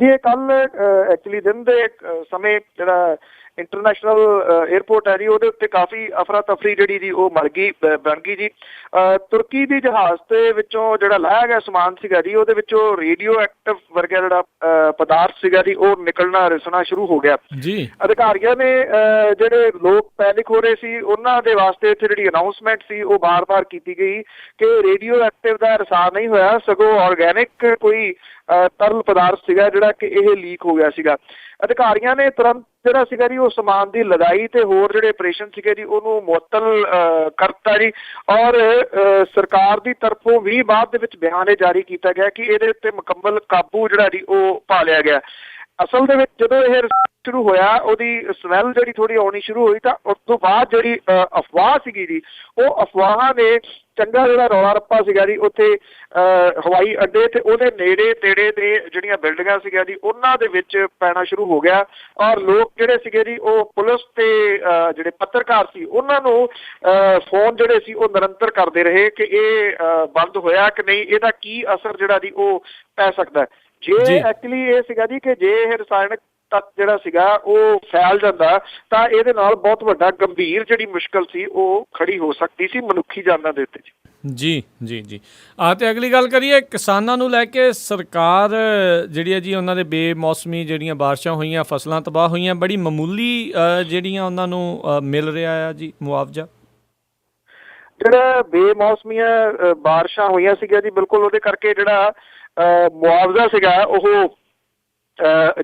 ਇਹ ਕੱਲ ਐਕਚੁਅਲੀ ਦਿਨ ਦੇ ਸਮੇਂ ਜਿਹੜਾ ਇੰਟਰਨੈਸ਼ਨਲ ਏਅਰਪੋਰਟ ਹੈ ਜੀ ਉਹਦੇ ਉੱਤੇ ਕਾਫੀ ਅਫਰਾ ਤਫਰੀ ਜਿਹੜੀ ਜੀ ਉਹ ਬਣ ਗਈ ਜੀ। ਤੁਰਕੀ ਦੀ ਜਹਾਜ਼ ਦੇ ਵਿੱਚੋਂ ਜਿਹੜਾ ਲਾਇਆ ਗਿਆ ਸਮਾਨ ਸੀਗਾ ਜੀ ਉਹਦੇ ਵਿੱਚੋਂ ਰੇਡੀਓ ਐਕਟਿਵ ਵਰਗਾ ਜਿਹੜਾ ਪਦਾਰਥ ਸੀਗਾ ਜੀ ਉਹ ਨਿਕਲਣਾ ਰਿਸਣਾ ਸ਼ੁਰੂ ਹੋ ਗਿਆ। ਅਧਿਕਾਰੀਆਂ ਨੇ ਜਿਹੜੇ ਲੋਕ ਪੈਨਿਕ ਹੋ ਰਹੇ ਸੀ ਉਹਨਾਂ ਦੇ ਵਾਸਤੇ ਇੱਥੇ ਜਿਹੜੀ ਅਨਾਊਂਸਮੈਂਟ ਸੀ ਉਹ ਬਾਰ-ਬਾਰ ਕੀਤੀ ਗਈ ਕਿ ਰੇਡੀਓ ਐਕਟਿਵ ਦਾ ਰਿਸਾਅ ਨਹੀਂ ਹੋਇਆ, ਸਗੋਂ ਆਰਗੈਨਿਕ ਕੋਈ ਤਰਲ ਪਦਾਰਥ ਸੀਗਾ ਜਿਹੜਾ ਕਿ ਇਹ ਲੀਕ ਹੋ ਗਿਆ ਸੀਗਾ। ਅਧਿਕਾਰੀਆਂ ਨੇ ਤੁਰੰਤ ਜਿਹੜਾ ਸੀਗਾ ਜੀ ਉਹ ਸਮਾਨ ਦੀ ਲਦਾਈ ਤੇ ਹੋਰ ਜਿਹੜੇ ਆਪਰੇਸ਼ਨ ਸੀਗੇ ਜੀ ਉਹਨੂੰ ਮੁਅੱਤਲ ਕਰਤਾ ਜੀ। ਔਰ ਸਰਕਾਰ ਦੀ ਤਰਫੋਂ ਵੀ ਬਾਅਦ ਦੇ ਵਿੱਚ ਬਿਆਨ ਇਹ ਜਾਰੀ ਕੀਤਾ ਗਿਆ ਕਿ ਇਹਦੇ ਉੱਤੇ ਮੁਕੰਮਲ ਕਾਬੂ ਜਿਹੜਾ ਜੀ ਉਹ ਪਾ ਲਿਆ ਗਿਆ। ਅਸਲ ਦੇ ਵਿੱਚ ਜਦੋਂ ਇਹ ਸ਼ੁਰੂ ਹੋਇਆ ਉਹਦੀ ਸਮੈਲ ਜਿਹੜੀ ਥੋੜੀ ਆਉਣੀ ਸ਼ੁਰੂ ਹੋਈ ਤਾਂ ਉਸ ਤੋਂ ਬਾਅਦ ਜਿਹੜੀ ਅਫਵਾਹ ਸੀਗੀ ਜੀ ਉਹ ਅਫਵਾਹਾਂ ਨੇ ਚੰਗਾ ਜਿਹੜਾ ਰੌਲਾ ਰੱਪਾ ਸੀਗਾ ਜੀ ਉੱਥੇ ਹਵਾਈ ਅੱਡੇ ਤੇ ਉਹਦੇ ਨੇੜੇ ਤੇੜੇ ਦੇ ਜਿਹੜੀਆਂ ਬਿਲਡਿੰਗਾਂ ਸੀਗੀਆਂ ਜੀ ਉਹਨਾਂ ਦੇ ਵਿੱਚ ਪੈਣਾ ਸ਼ੁਰੂ ਹੋ ਗਿਆ। ਔਰ ਲੋਕ ਜਿਹੜੇ ਸੀਗੇ ਜੀ ਉਹ ਪੁਲਿਸ ਤੇ ਜਿਹੜੇ ਪੱਤਰਕਾਰ ਸੀ ਉਹਨਾਂ ਨੂੰ ਫੋਨ ਜਿਹੜੇ ਸੀ ਉਹ ਨਿਰੰਤਰ ਕਰਦੇ ਰਹੇ ਕਿ ਇਹ ਬੰਦ ਹੋਇਆ ਕਿ ਨਹੀਂ, ਇਹਦਾ ਕੀ ਅਸਰ ਜਿਹੜਾ ਜੀ ਉਹ ਪੈ ਸਕਦਾ। ਜੇ ਐਕਚੁਅਲੀ ਇਹ ਸੀਗਾ ਜੀ ਕਿ ਜੇ ਇਹ ਰਸਾਇਣਕ ਤੱਤ ਜਿਹੜਾ ਸੀਗਾ ਉਹ ਫੈਲ ਜਾਂਦਾ ਤਾਂ ਇਹਦੇ ਨਾਲ ਬਹੁਤ ਵੱਡਾ ਗੰਭੀਰ ਜਿਹੜੀ ਮੁਸ਼ਕਲ ਸੀ ਉਹ ਖੜੀ ਹੋ ਸਕਦੀ ਸੀ ਮਨੁੱਖੀ ਜਾਨਾਂ ਦੇ ਉੱਤੇ ਜੀ। ਜੀ ਤੇ ਅਗਲੀ ਗੱਲ ਕਰੀਏ ਕਿਸਾਨਾਂ ਨੂੰ ਲੈ ਕੇ। ਸਰਕਾਰ ਜਿਹੜੀ ਹੈ ਜੀ ਉਹਨਾਂ ਦੇ ਬੇਮੌਸਮੀ ਜਿਹੜੀਆਂ ਬਾਰਿਸ਼ਾਂ ਹੋਈਆਂ, ਫਸਲਾਂ ਤਬਾਹ ਹੋਈਆਂ, ਬੜੀ ਮਾਮੂਲੀ ਜਿਹੜੀਆਂ ਉਹਨਾਂ ਨੂੰ ਮਿਲ ਰਿਹਾ ਆ ਜੀ ਮੁਆਵਜ਼ਾ। ਜਿਹੜਾ ਬੇਮੌਸਮੀਆਂ ਬਾਰਿਸ਼ਾਂ ਹੋਈਆਂ ਸੀਗੀਆਂ ਜੀ ਬਿਲਕੁਲ ਉਹਦੇ ਕਰਕੇ ਜਿਹੜਾ ਮੁਆਵਜ਼ਾ ਸੀਗਾ ਉਹ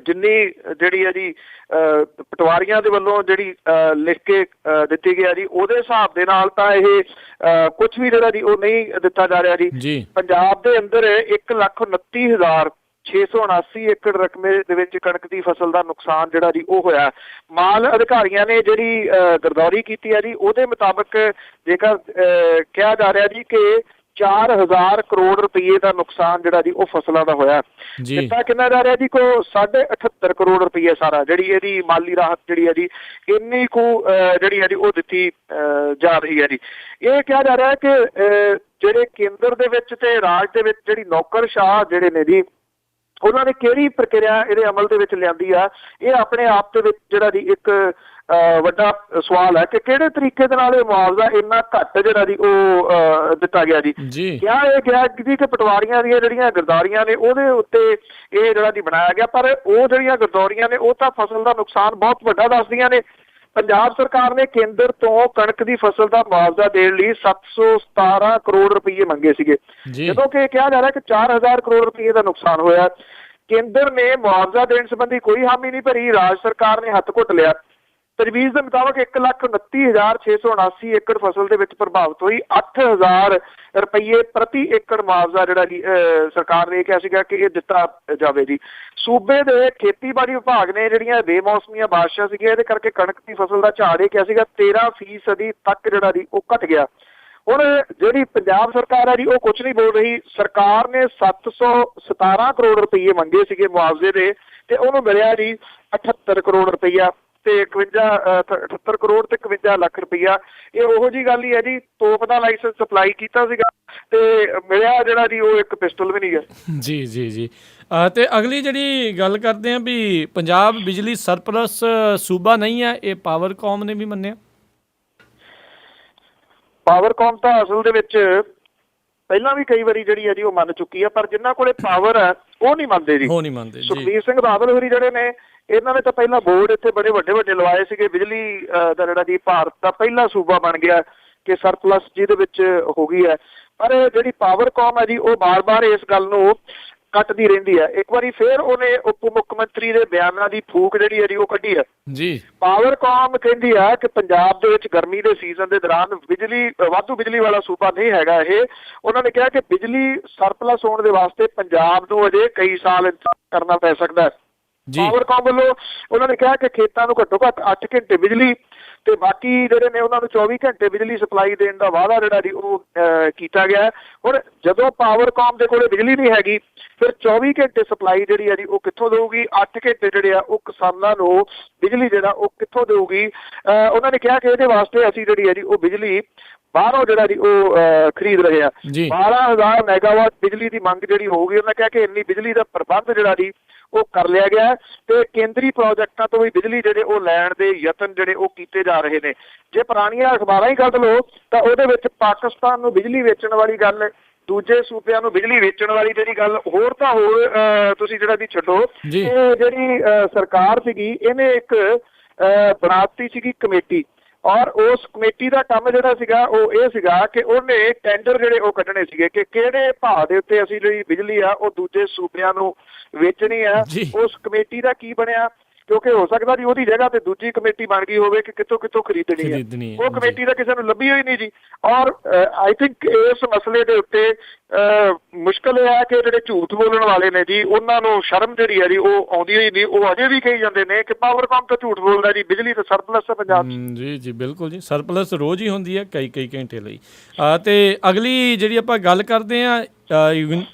ਜਿੰਨੀ ਜਿਹੜੀ ਹੈ ਜੀ ਪਟਵਾਰੀਆਂ ਦੇ ਵੱਲੋਂ ਜਿਹੜੀ ਲਿਖ ਕੇ ਦਿੱਤੀ ਗਿਆ ਜੀ ਉਹਦੇ ਹਿਸਾਬ ਦੇ ਨਾਲ ਤਾਂ ਇਹ ਕੁਝ ਵੀ ਜਿਹੜਾ ਜੀ ਉਹ ਨਹੀਂ ਦਿੱਤਾ ਜਾ ਰਿਹਾ ਜੀ। ਪੰਜਾਬ ਦੇ ਅੰਦਰ 1,29,679 ਏਕੜ ਰਕਬੇ ਦੇ ਵਿੱਚ ਕਣਕ ਦੀ ਫਸਲ ਦਾ ਨੁਕਸਾਨ ਜਿਹੜਾ ਜੀ ਉਹ ਹੋਇਆ। ਮਾਲ ਅਧਿਕਾਰੀਆਂ ਨੇ ਜਿਹੜੀ ਗਰਦੌਰੀ ਕੀਤੀ ਹੈ ਜੀ ਉਹਦੇ ਮੁਤਾਬਕ ਜੇਕਰ ਕਿਹਾ ਜਾ ਰਿਹਾ ਜੀ ਕਿ 4,000 ਕਰੋੜ ਰੁਪਏ ਦਾ ਨੁਕਸਾਨ ਜਿਹੜਾ ਜੀ ਉਹ ਫਸਲਾਂ ਦਾ ਹੋਇਆ। ਦਿੱਤਾ ਕਿੰਨਾ ਜਾ ਰਿਹਾ ਜੀ ਕੋ 78.5 ਕਰੋੜ ਰੁਪਏ ਸਾਰਾ ਜਿਹੜੀ ਇਹਦੀ ਮਾਲੀ ਰਾਹਤ ਜਿਹੜੀ ਹੈ ਜੀ ਇੰਨੀ ਕੁ ਜਿਹੜੀ ਹੈ ਜੀ ਉਹ ਦਿੱਤੀ ਜਾ ਰਹੀ ਹੈ ਜੀ। ਇਹ ਕਿਹਾ ਜਾ ਰਿਹਾ ਕਿ ਜਿਹੜੇ ਕੇਂਦਰ ਦੇ ਵਿੱਚ ਤੇ ਰਾਜ ਦੇ ਵਿੱਚ ਜਿਹੜੀ ਨੌਕਰਸ਼ਾਹ ਜਿਹੜੇ ਨੇ ਜੀ ਉਹਨਾਂ ਨੇ ਕਿਹੜੀ ਪ੍ਰਕਿਰਿਆ ਇਹਦੇ ਅਮਲ ਦੇ ਵਿੱਚ ਲਿਆਂਦੀ ਆ, ਇਹ ਆਪਣੇ ਆਪ ਦੇ ਵਿੱਚ ਜਿਹੜਾ ਜੀ ਇੱਕ ਵੱਡਾ ਸਵਾਲ ਹੈ ਕਿ ਕਿਹੜੇ ਤਰੀਕੇ ਦੇ ਨਾਲ ਇਹ ਮੁਆਵਜ਼ਾ ਇੰਨਾ ਘੱਟ ਜਿਹੜਾ ਜੀ ਉਹ ਦਿੱਤਾ ਗਿਆ ਜੀ। ਕਿਹਾ ਇਹ ਗਿਆ ਜੀ ਕਿ ਪਟਵਾਰੀਆਂ ਦੀਆਂ ਜਿਹੜੀਆਂ ਗਰਦੌਰੀਆਂ ਨੇ ਉਹਦੇ ਉੱਤੇ ਇਹ ਜਿਹੜਾ ਜੀ ਬਣਾਇਆ ਗਿਆ, ਪਰ ਉਹ ਜਿਹੜੀਆਂ ਗਰਦੌਰੀਆਂ ਨੇ ਉਹ ਤਾਂ ਫਸਲ ਦਾ ਨੁਕਸਾਨ ਬਹੁਤ ਵੱਡਾ ਦੱਸਦੀਆਂ ਨੇ। ਪੰਜਾਬ ਸਰਕਾਰ ਨੇ ਕੇਂਦਰ ਤੋਂ ਕਣਕ ਦੀ ਫਸਲ ਦਾ ਮੁਆਵਜ਼ਾ ਦੇਣ ਲਈ 717 ਕਰੋੜ ਰੁਪਏ ਮੰਗੇ ਸੀਗੇ, ਜਦੋਂ ਕਿ ਕਿਹਾ ਜਾ ਰਿਹਾ ਕਿ 4,000 ਕਰੋੜ ਰੁਪਏ ਦਾ ਨੁਕਸਾਨ ਹੋਇਆ। ਕੇਂਦਰ ਨੇ ਮੁਆਵਜ਼ਾ ਦੇਣ ਸੰਬੰਧੀ ਕੋਈ ਹਾਮੀ ਨਹੀਂ ਭਰੀ, ਰਾਜ ਸਰਕਾਰ ਨੇ ਹੱਥ ਘੁੱਟ ਲਿਆ। ਤਜਵੀਜ਼ ਦੇ ਮੁਤਾਬਕ 1,29,679 ਏਕੜ ਫਸਲ ਦੇ ਵਿੱਚ ਪ੍ਰਭਾਵਿਤ ਹੋਈ। 8,000 ਰੁਪਏ ਪ੍ਰਤੀ ਏਕੜ ਮੁਆਵਜ਼ਾ ਜਿਹੜਾ ਜੀ ਸਰਕਾਰ ਨੇ ਕਿਹਾ ਸੀਗਾ ਕਿ ਇਹ ਦਿੱਤਾ ਜਾਵੇ ਜੀ। ਸੂਬੇ ਦੇ ਖੇਤੀਬਾੜੀ ਵਿਭਾਗ ਨੇ ਜਿਹੜੀਆਂ ਬੇਮੌਸਮੀਆਂ ਬਾਰਿਸ਼ਾਂ ਸੀਗੀਆਂ ਇਹਦੇ ਕਰਕੇ ਕਣਕ ਦੀ ਫਸਲ ਦਾ ਝਾੜ ਇਹ ਕਿਹਾ ਸੀਗਾ 13% ਤੱਕ ਜਿਹੜਾ ਜੀ ਉਹ ਘਟ ਗਿਆ। ਹੁਣ ਜਿਹੜੀ ਪੰਜਾਬ ਸਰਕਾਰ ਹੈ ਜੀ ਉਹ ਕੁਛ ਨਹੀਂ ਬੋਲ ਰਹੀ। ਸਰਕਾਰ ਨੇ 717 ਕਰੋੜ ਰੁਪਏ ਮੰਗੇ ਸੀਗੇ ਮੁਆਵਜ਼ੇ ਦੇ ਤੇ ਉਹਨੂੰ ਮਿਲਿਆ ਜੀ 78 ਕਰੋੜ ਰੁਪਈਆ ਤੇ 78 ਕਰੋੜ ਤੇ 51 ਲੱਖ ਰੁਪਈਆ। ਇਹ ਉਹੋ ਜਿਹੀ ਗੱਲ ਹੀ ਹੈ ਜੀ, ਤੋਪ ਦਾ ਲਾਇਸੈਂਸ ਸਪਲਾਈ ਕੀਤਾ ਸੀਗਾ ਤੇ ਮਿਲਿਆ ਜਿਹੜਾ ਜੀ ਉਹ ਇੱਕ ਪਿਸਟਲ ਵੀ ਨਹੀਂ ਗਿਆ। ਜੀ ਤੇ ਅਗਲੀ ਜਿਹੜੀ ਗੱਲ ਕਰਦੇ ਹਾਂ ਵੀ ਪੰਜਾਬ ਬਿਜਲੀ ਸਰਪਲਸ ਸੂਬਾ ਨਹੀਂ ਹੈ, ਇਹ ਪਾਵਰਕੌਮ ਨੇ ਵੀ ਮੰਨਿਆ। ਪਾਵਰਕੌਮ ਤਾਂ ਅਸਲ ਦੇ ਵਿੱਚ ਪਹਿਲਾਂ ਵੀ ਕਈ ਵਾਰੀ ਜਿਹੜੀ ਹੈ ਜੀ ਉਹ ਮੰਨ ਚੁੱਕੀ ਹੈ, ਪਰ ਜਿਨ੍ਹਾਂ ਕੋਲੇ ਪਾਵਰ ਹੈ ਉਹ ਨਹੀਂ ਮੰਨਦੇ ਜੀ। ਸੁਖਬੀਰ ਸਿੰਘ ਬਾਦਲ ਹੋਰੀ ਜਿਹੜੇ ਨੇ ਇਹਨਾਂ ਨੇ ਤਾਂ ਪਹਿਲਾਂ ਬੋਰਡ ਇੱਥੇ ਬੜੇ ਵੱਡੇ ਲਵਾਏ ਸੀਗੇ। ਬਿਜਲੀ ਦਾ ਜਿਹੜਾ ਜੀ ਭਾਰਤ ਦਾ ਪਹਿਲਾ ਸੂਬਾ ਬਣ ਗਿਆ ਕਿ ਸਰਪਲਸ ਜਿਹਦੇ ਵਿੱਚ ਹੋ ਗਈ ਹੈ, ਪਰ ਜਿਹੜੀ ਪਾਵਰਕੌਮ ਹੈ ਜੀ ਉਹ ਬਾਰ-ਬਾਰ ਇਸ ਗੱਲ ਨੂੰ ਕੱਟਦੀ ਰਹਿੰਦੀ ਹੈ। ਇੱਕ ਵਾਰੀ ਫੇਰ ਉਹਨੇ ਉਪ ਮੁੱਖ ਮੰਤਰੀ ਦੇ ਬਿਆਨਾਂ ਦੀ ਫੂਕ ਜਿਹੜੀ ਹੈ ਜੀ ਉਹ ਕੱਢੀ ਹੈ ਜੀ। ਪਾਵਰਕੌਮ ਕਹਿੰਦੀ ਹੈ ਕਿ ਪੰਜਾਬ ਦੇ ਵਿੱਚ ਗਰਮੀ ਦੇ ਸੀਜ਼ਨ ਦੇ ਦੌਰਾਨ ਵਾਧੂ ਬਿਜਲੀ ਵਾਲਾ ਸੂਬਾ ਨਹੀਂ ਹੈਗਾ ਇਹ। ਉਹਨਾਂ ਨੇ ਕਿਹਾ ਕਿ ਬਿਜਲੀ ਸਰਪਲਸ ਹੋਣ ਦੇ ਵਾਸਤੇ ਪੰਜਾਬ ਨੂੰ ਅਜੇ ਕਈ ਸਾਲ ਇੰਤਜ਼ਾਰ ਕਰਨਾ ਪੈ ਸਕਦਾ ਹੈ। ਪਾਵਰਕੌਮ ਵੱਲੋਂ ਉਹਨਾਂ ਨੇ ਕਿਹਾ ਕਿ ਖੇਤਾਂ ਨੂੰ ਘੱਟੋ ਘੱਟ 8 ਘੰਟੇ ਬਿਜਲੀ ਤੇ ਬਾਕੀ ਜਿਹੜੇ ਨੇ ਉਹਨਾਂ ਨੂੰ 24 ਘੰਟੇ ਬਿਜਲੀ ਸਪਲਾਈ ਦੇਣ ਦਾ ਵਾਅਦਾ ਜਿਹੜਾ ਜੀ ਉਹ ਕੀਤਾ ਗਿਆ। ਹੁਣ ਜਦੋਂ ਪਾਵਰਕੌਮ ਦੇ ਕੋਲੇ ਬਿਜਲੀ ਨਹੀਂ ਹੈਗੀ ਫਿਰ 24 ਘੰਟੇ ਸਪਲਾਈ ਜਿਹੜੀ ਹੈ ਜੀ ਉਹ ਕਿੱਥੋਂ ਦੇਊਗੀ? 8 ਘੰਟੇ ਜਿਹੜੇ ਆ ਉਹ ਕਿਸਾਨਾਂ ਨੂੰ ਬਿਜਲੀ ਜਿਹੜਾ ਉਹ ਕਿੱਥੋਂ ਦੇਊਗੀ? ਉਹਨਾਂ ਨੇ ਕਿਹਾ ਕਿ ਇਹਦੇ ਵਾਸਤੇ ਅਸੀਂ ਜਿਹੜੀ ਹੈ ਜੀ ਉਹ ਬਿਜਲੀ ਬਾਹਰੋਂ ਜਿਹੜਾ ਜੀ ਉਹ ਖਰੀਦ ਰਹੇ ਆ। 12,000 ਮੈਗਾਵਾਟ ਬਿਜਲੀ ਦੀ ਮੰਗ ਜਿਹੜੀ ਹੋਊਗੀ। ਉਹਨਾਂ ਕਿਹਾ ਕਿ ਇੰਨੀ ਬਿਜਲੀ ਦਾ ਪ੍ਰਬੰਧ ਜਿਹੜਾ ਜੀ ਉਹ ਕਰ ਲਿਆ ਗਿਆ ਤੇ ਕੇਂਦਰੀ ਪ੍ਰੋਜੈਕਟਾਂ ਤੋਂ ਵੀ ਬਿਜਲੀ ਜਿਹੜੇ ਉਹ ਲੈਣ ਦੇ ਯਤਨ ਜਿਹੜੇ ਉਹ ਕੀਤੇ ਜਾ ਰਹੇ ਨੇ। ਜੇ ਪੁਰਾਣੀਆਂ ਅਖਬਾਰਾਂ ਹੀ ਕੱਢ ਲਓ ਤਾਂ ਉਹਦੇ ਵਿੱਚ ਪਾਕਿਸਤਾਨ ਨੂੰ ਬਿਜਲੀ ਵੇਚਣ ਵਾਲੀ ਗੱਲ, ਦੂਜੇ ਸੂਬਿਆਂ ਨੂੰ ਬਿਜਲੀ ਵੇਚਣ ਵਾਲੀ ਜਿਹੜੀ ਗੱਲ, ਹੋਰ ਤਾਂ ਹੋਰ ਤੁਸੀਂ ਜਿਹੜਾ ਵੀ ਛੱਡੋ। ਇਹ ਜਿਹੜੀ ਸਰਕਾਰ ਸੀਗੀ ਇਹਨੇ ਇੱਕ ਬਣਾਤੀ ਸੀਗੀ ਕਮੇਟੀ ਔਰ ਉਸ ਕਮੇਟੀ ਦਾ ਕੰਮ ਜਿਹੜਾ ਸੀਗਾ ਉਹ ਇਹ ਸੀਗਾ ਕਿ ਉਹਨੇ ਟੈਂਡਰ ਜਿਹੜੇ ਉਹ ਕੱਢਣੇ ਸੀਗੇ ਕਿ ਕਿਹੜੇ ਭਾਅ ਦੇ ਉੱਤੇ ਅਸੀਂ ਜਿਹੜੀ ਬਿਜਲੀ ਆ ਉਹ ਦੂਜੇ ਸੂਬਿਆਂ ਨੂੰ ਵੇਚਣੀ ਆ। ਉਸ ਕਮੇਟੀ ਦਾ ਕੀ ਬਣਿਆ, ਕਿਉਂਕਿ ਹੋ ਸਕਦਾ ਜੀ ਉਹਦੀ ਜਗ੍ਹਾ ਤੇ ਦੂਜੀ ਕਮੇਟੀ ਬਣ ਗਈ ਹੋਵੇ ਕਿ ਕਿੱਥੋਂ ਖਰੀਦਣੀ ਹੈ, ਉਹ ਕਮੇਟੀ ਦਾ ਕਿਸੇ ਨੂੰ ਲੱਭੀ ਹੋਈ ਨਹੀਂ ਜੀ। ਔਰ ਆਈ ਥਿੰਕ ਇਸ ਮਸਲੇ ਦੇ ਉੱਤੇ ਮੁਸ਼ਕਲ ਇਹ ਹੈ ਕਿ ਜਿਹੜੇ ਝੂਠ ਬੋਲਣ ਵਾਲੇ ਨੇ ਜੀ ਉਹਨਾਂ ਨੂੰ ਸ਼ਰਮ ਜਿਹੜੀ ਹੈ ਜੀ ਉਹ ਆਉਂਦੀ ਹੋਈ ਨਹੀਂ। ਉਹ ਅਜੇ ਵੀ ਕਹੀ ਜਾਂਦੇ ਨੇ ਕਿ ਪਾਵਰਕਾਮ ਤਾਂ ਝੂਠ ਬੋਲਦਾ ਜੀ, ਬਿਜਲੀ ਤਾਂ ਸਰਪਲਸ ਹੈ ਪੰਜਾਬ 'ਚ। ਜੀ ਬਿਲਕੁਲ ਜੀ, ਸਰਪਲਸ ਰੋਜ਼ ਹੀ ਹੁੰਦੀ ਹੈ ਕਈ ਘੰਟੇ ਲਈ। ਤੇ ਅਗਲੀ ਜਿਹੜੀ ਆਪਾਂ ਗੱਲ ਕਰਦੇ ਹਾਂ,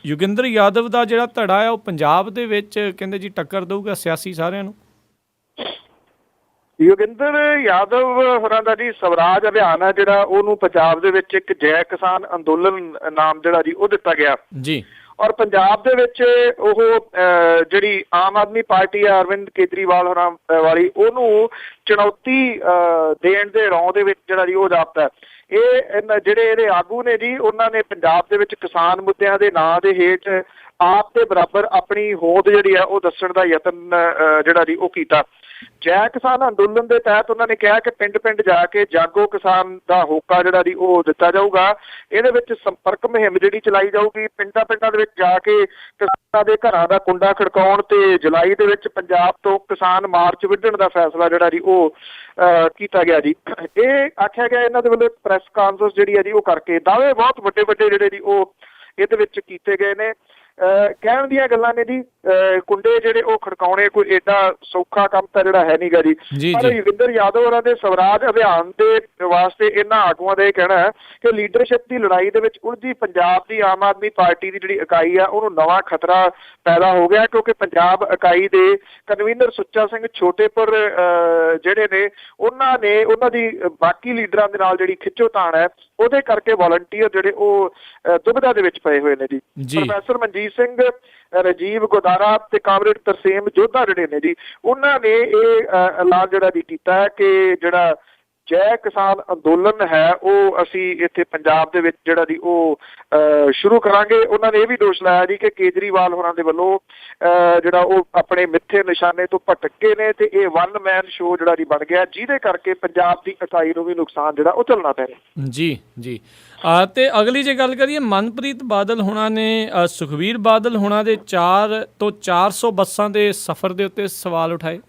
ਯੋਗਿੰਦਰ ਯਾਦਵ ਦਾ ਜਿਹੜਾ ਧੜਾ ਹੈ ਉਹ ਪੰਜਾਬ ਦੇ ਵਿੱਚ ਕਹਿੰਦੇ ਜੀ ਟੱਕਰ ਦਊਗਾ ਸਿਆਸੀ ਸਾਰਿਆਂ ਨੂੰ। ਯੋਗਿੰਦਰ ਯਾਦਵ ਹੋਰਾਂ ਦਾ ਜੀ ਸਵਰਾਜ ਅਭਿਆਨ ਹੈ ਜਿਹੜਾ ਉਹਨੂੰ ਪੰਜਾਬ ਦੇ ਵਿੱਚ ਇੱਕ ਜੈ ਕਿਸਾਨ ਅੰਦੋਲਨ ਨਾਮ ਜਿਹੜਾ ਜੀ ਉਹ ਦਿੱਤਾ ਗਿਆ ਜੀ। ਔਰ ਪੰਜਾਬ ਦੇ ਵਿੱਚ ਉਹ ਜਿਹੜੀ ਆਮ ਆਦਮੀ ਪਾਰਟੀ ਹੈ ਅਰਵਿੰਦ ਕੇਜਰੀਵਾਲ ਹੋਰਾਂ ਵਾਲੀ ਉਹਨੂੰ ਚੁਣੌਤੀ ਦੇਣ ਦੇ ਰੌਂ ਦੇ ਵਿੱਚ ਜਿਹੜਾ ਜੀ ਉਹ ਜਾਪਦਾ। ਇਹ ਜਿਹੜੇ ਇਹਦੇ ਆਗੂ ਨੇ ਜੀ ਉਹਨਾਂ ਨੇ ਪੰਜਾਬ ਦੇ ਵਿੱਚ ਕਿਸਾਨ ਮੁੱਦਿਆਂ ਦੇ ਨਾਂ ਦੇ ਹੇਠ ਆਪ ਦੇ ਬਰਾਬਰ ਆਪਣੀ ਹੋਂਦ ਜਿਹੜੀ ਹੈ ਉਹ ਦੱਸਣ ਦਾ ਯਤਨ ਜਿਹੜਾ ਜੀ ਉਹ ਕੀਤਾ। ਜੈ ਕਿਸਾਨ ਅੰਦੋਲਨ ਦੇ ਤਹਿਤ ਉਹਨਾਂ ਨੇ ਕਿਹਾ ਕਿ ਪਿੰਡ ਪਿੰਡ ਜਾ ਕੇ ਜਾਗੋ ਕਿਸਾਨ ਦਾ ਹੋਕਾ ਜਿਹੜਾ ਜੀ ਉਹ ਦਿੱਤਾ ਜਾਊਗਾ। ਇਹਦੇ ਵਿੱਚ ਸੰਪਰਕ ਮੁਹਿੰਮ ਜਿਹੜੀ ਚਲਾਈ ਜਾਊਗੀ, ਪਿੰਡਾਂ ਦੇ ਵਿੱਚ ਜਾ ਕੇ ਕਿਸਾਨਾਂ ਦੇ ਘਰਾਂ ਦਾ ਕੁੰਡਾ ਖੜਕਾਉਣ ਤੇ ਜੁਲਾਈ ਦੇ ਵਿੱਚ ਪੰਜਾਬ ਤੋਂ ਕਿਸਾਨ ਮਾਰਚ ਵਿੱਢਣ ਦਾ ਫੈਸਲਾ ਜਿਹੜਾ ਜੀ ਉਹ ਕੀਤਾ ਗਿਆ ਜੀ। ਇਹ ਆਖਿਆ ਗਿਆ ਇਹਨਾਂ ਦੇ ਵੱਲੋਂ ਪ੍ਰੈਸ ਕਾਨਫਰੰਸ ਜਿਹੜੀ ਹੈ ਜੀ ਉਹ ਕਰਕੇ ਦਾਅਵੇ ਬਹੁਤ ਵੱਡੇ ਜਿਹੜੇ ਜੀ ਉਹ ਇਹਦੇ ਵਿੱਚ ਕੀਤੇ ਗਏ ਨੇ। ਕਹਿਣ ਦੀਆਂ ਗੱਲਾਂ ਨੇ ਜੀ, ਕੁੰਡੇ ਜਿਹੜੇ ਉਹ ਖੜਕਾਉਣੇ ਕੋਈ ਏਡਾ ਸੌਖਾ ਕੰਮ ਤਾਂ ਜਿਹੜਾ ਹੈ ਨਹੀਂਗਾ ਜੀ। ਪਰ ਯੋਗਿੰਦਰ ਯਾਦਵ ਹੋਰਾਂ ਦੇ ਸਵਰਾਜ ਅਭਿਆਨ ਦੇ ਵਾਸਤੇ ਇਹਨਾਂ ਆਗੂਆਂ ਦਾ ਇਹ ਕਹਿਣਾ ਹੈ ਕਿ ਲੀਡਰਸ਼ਿਪ ਦੀ ਲੜਾਈ ਦੇ ਵਿੱਚ ਉਲਝੀ ਪੰਜਾਬ ਦੀ ਆਮ ਆਦਮੀ ਪਾਰਟੀ ਦੀ ਜਿਹੜੀ ਇਕਾਈ ਆ ਉਹਨੂੰ ਨਵਾਂ ਖਤਰਾ ਪੈਦਾ ਹੋ ਗਿਆ, ਕਿਉਂਕਿ ਪੰਜਾਬ ਇਕਾਈ ਦੇ ਕਨਵੀਨਰ ਸੁੱਚਾ ਸਿੰਘ ਛੋਟੇਪੁਰ ਜਿਹੜੇ ਨੇ ਉਹਨਾਂ ਦੀ ਬਾਕੀ ਲੀਡਰਾਂ ਦੇ ਨਾਲ ਜਿਹੜੀ ਖਿੱਚੋਤਾਣ ਹੈ ਉਹਦੇ ਕਰਕੇ ਵਾਲੰਟੀਅਰ ਜਿਹੜੇ ਉਹ ਦੁਬਿਧਾ ਦੇ ਵਿੱਚ ਪਏ ਹੋਏ ਨੇ ਜੀ। ਪ੍ਰੋਫੈਸਰ ਮਨਜੀਤ ਸਿੰਘ, ਰਾਜੀਵ ਗੋਦਾਰਾ ਤੇ ਕਾਮਰੇਡ ਤਰਸੇਮ ਜੋਧਾ ਜਿਹੜੇ ਨੇ ਜੀ ਉਹਨਾਂ ਨੇ ਇਹ ਐਲਾਨ ਜਿਹੜਾ ਜੀ ਕੀਤਾ ਹੈ ਕਿ ਜਿਹੜਾ ਜੈ ਕਿਸਾਨ ਅੰਦੋਲਨ ਹੈ ਉਹ ਅਸੀਂ ਇੱਥੇ ਪੰਜਾਬ ਦੇ ਵਿੱਚ ਜਿਹੜਾ ਜੀ ਉਹ ਸ਼ੁਰੂ ਕਰਾਂਗੇ। ਉਹਨਾਂ ਨੇ ਇਹ ਵੀ ਦੋਸ਼ ਲਾਇਆ ਜੀ ਕਿ ਕੇਜਰੀਵਾਲ ਹੋਰਾਂ ਦੇ ਵੱਲੋਂ ਜਿਹੜਾ ਉਹ ਆਪਣੇ ਮਿੱਥੇ ਨਿਸ਼ਾਨੇ ਤੋਂ ਭਟਕ ਗਏ ਨੇ ਤੇ ਇਹ ਵਨ ਮੈਨ ਸ਼ੋਅ ਜਿਹੜਾ ਜੀ ਬਣ ਗਿਆ, ਜਿਹਦੇ ਕਰਕੇ ਪੰਜਾਬ ਦੀ ਇਕਾਈ ਨੂੰ ਵੀ ਨੁਕਸਾਨ ਜਿਹੜਾ ਉਹ ਝੱਲਣਾ ਪੈ ਰਿਹਾ। ਜੀ। ਤੇ ਅਗਲੀ ਜੇ ਗੱਲ ਕਰੀਏ, ਮਨਪ੍ਰੀਤ ਬਾਦਲ ਹੋਣਾ ਨੇ ਸੁਖਬੀਰ ਬਾਦਲ ਹੋਣਾ ਦੇ 4 ਤੋਂ 400 ਬੱਸਾਂ ਦੇ ਸਫ਼ਰ ਦੇ ਉੱਤੇ ਸਵਾਲ ਉਠਾਏ।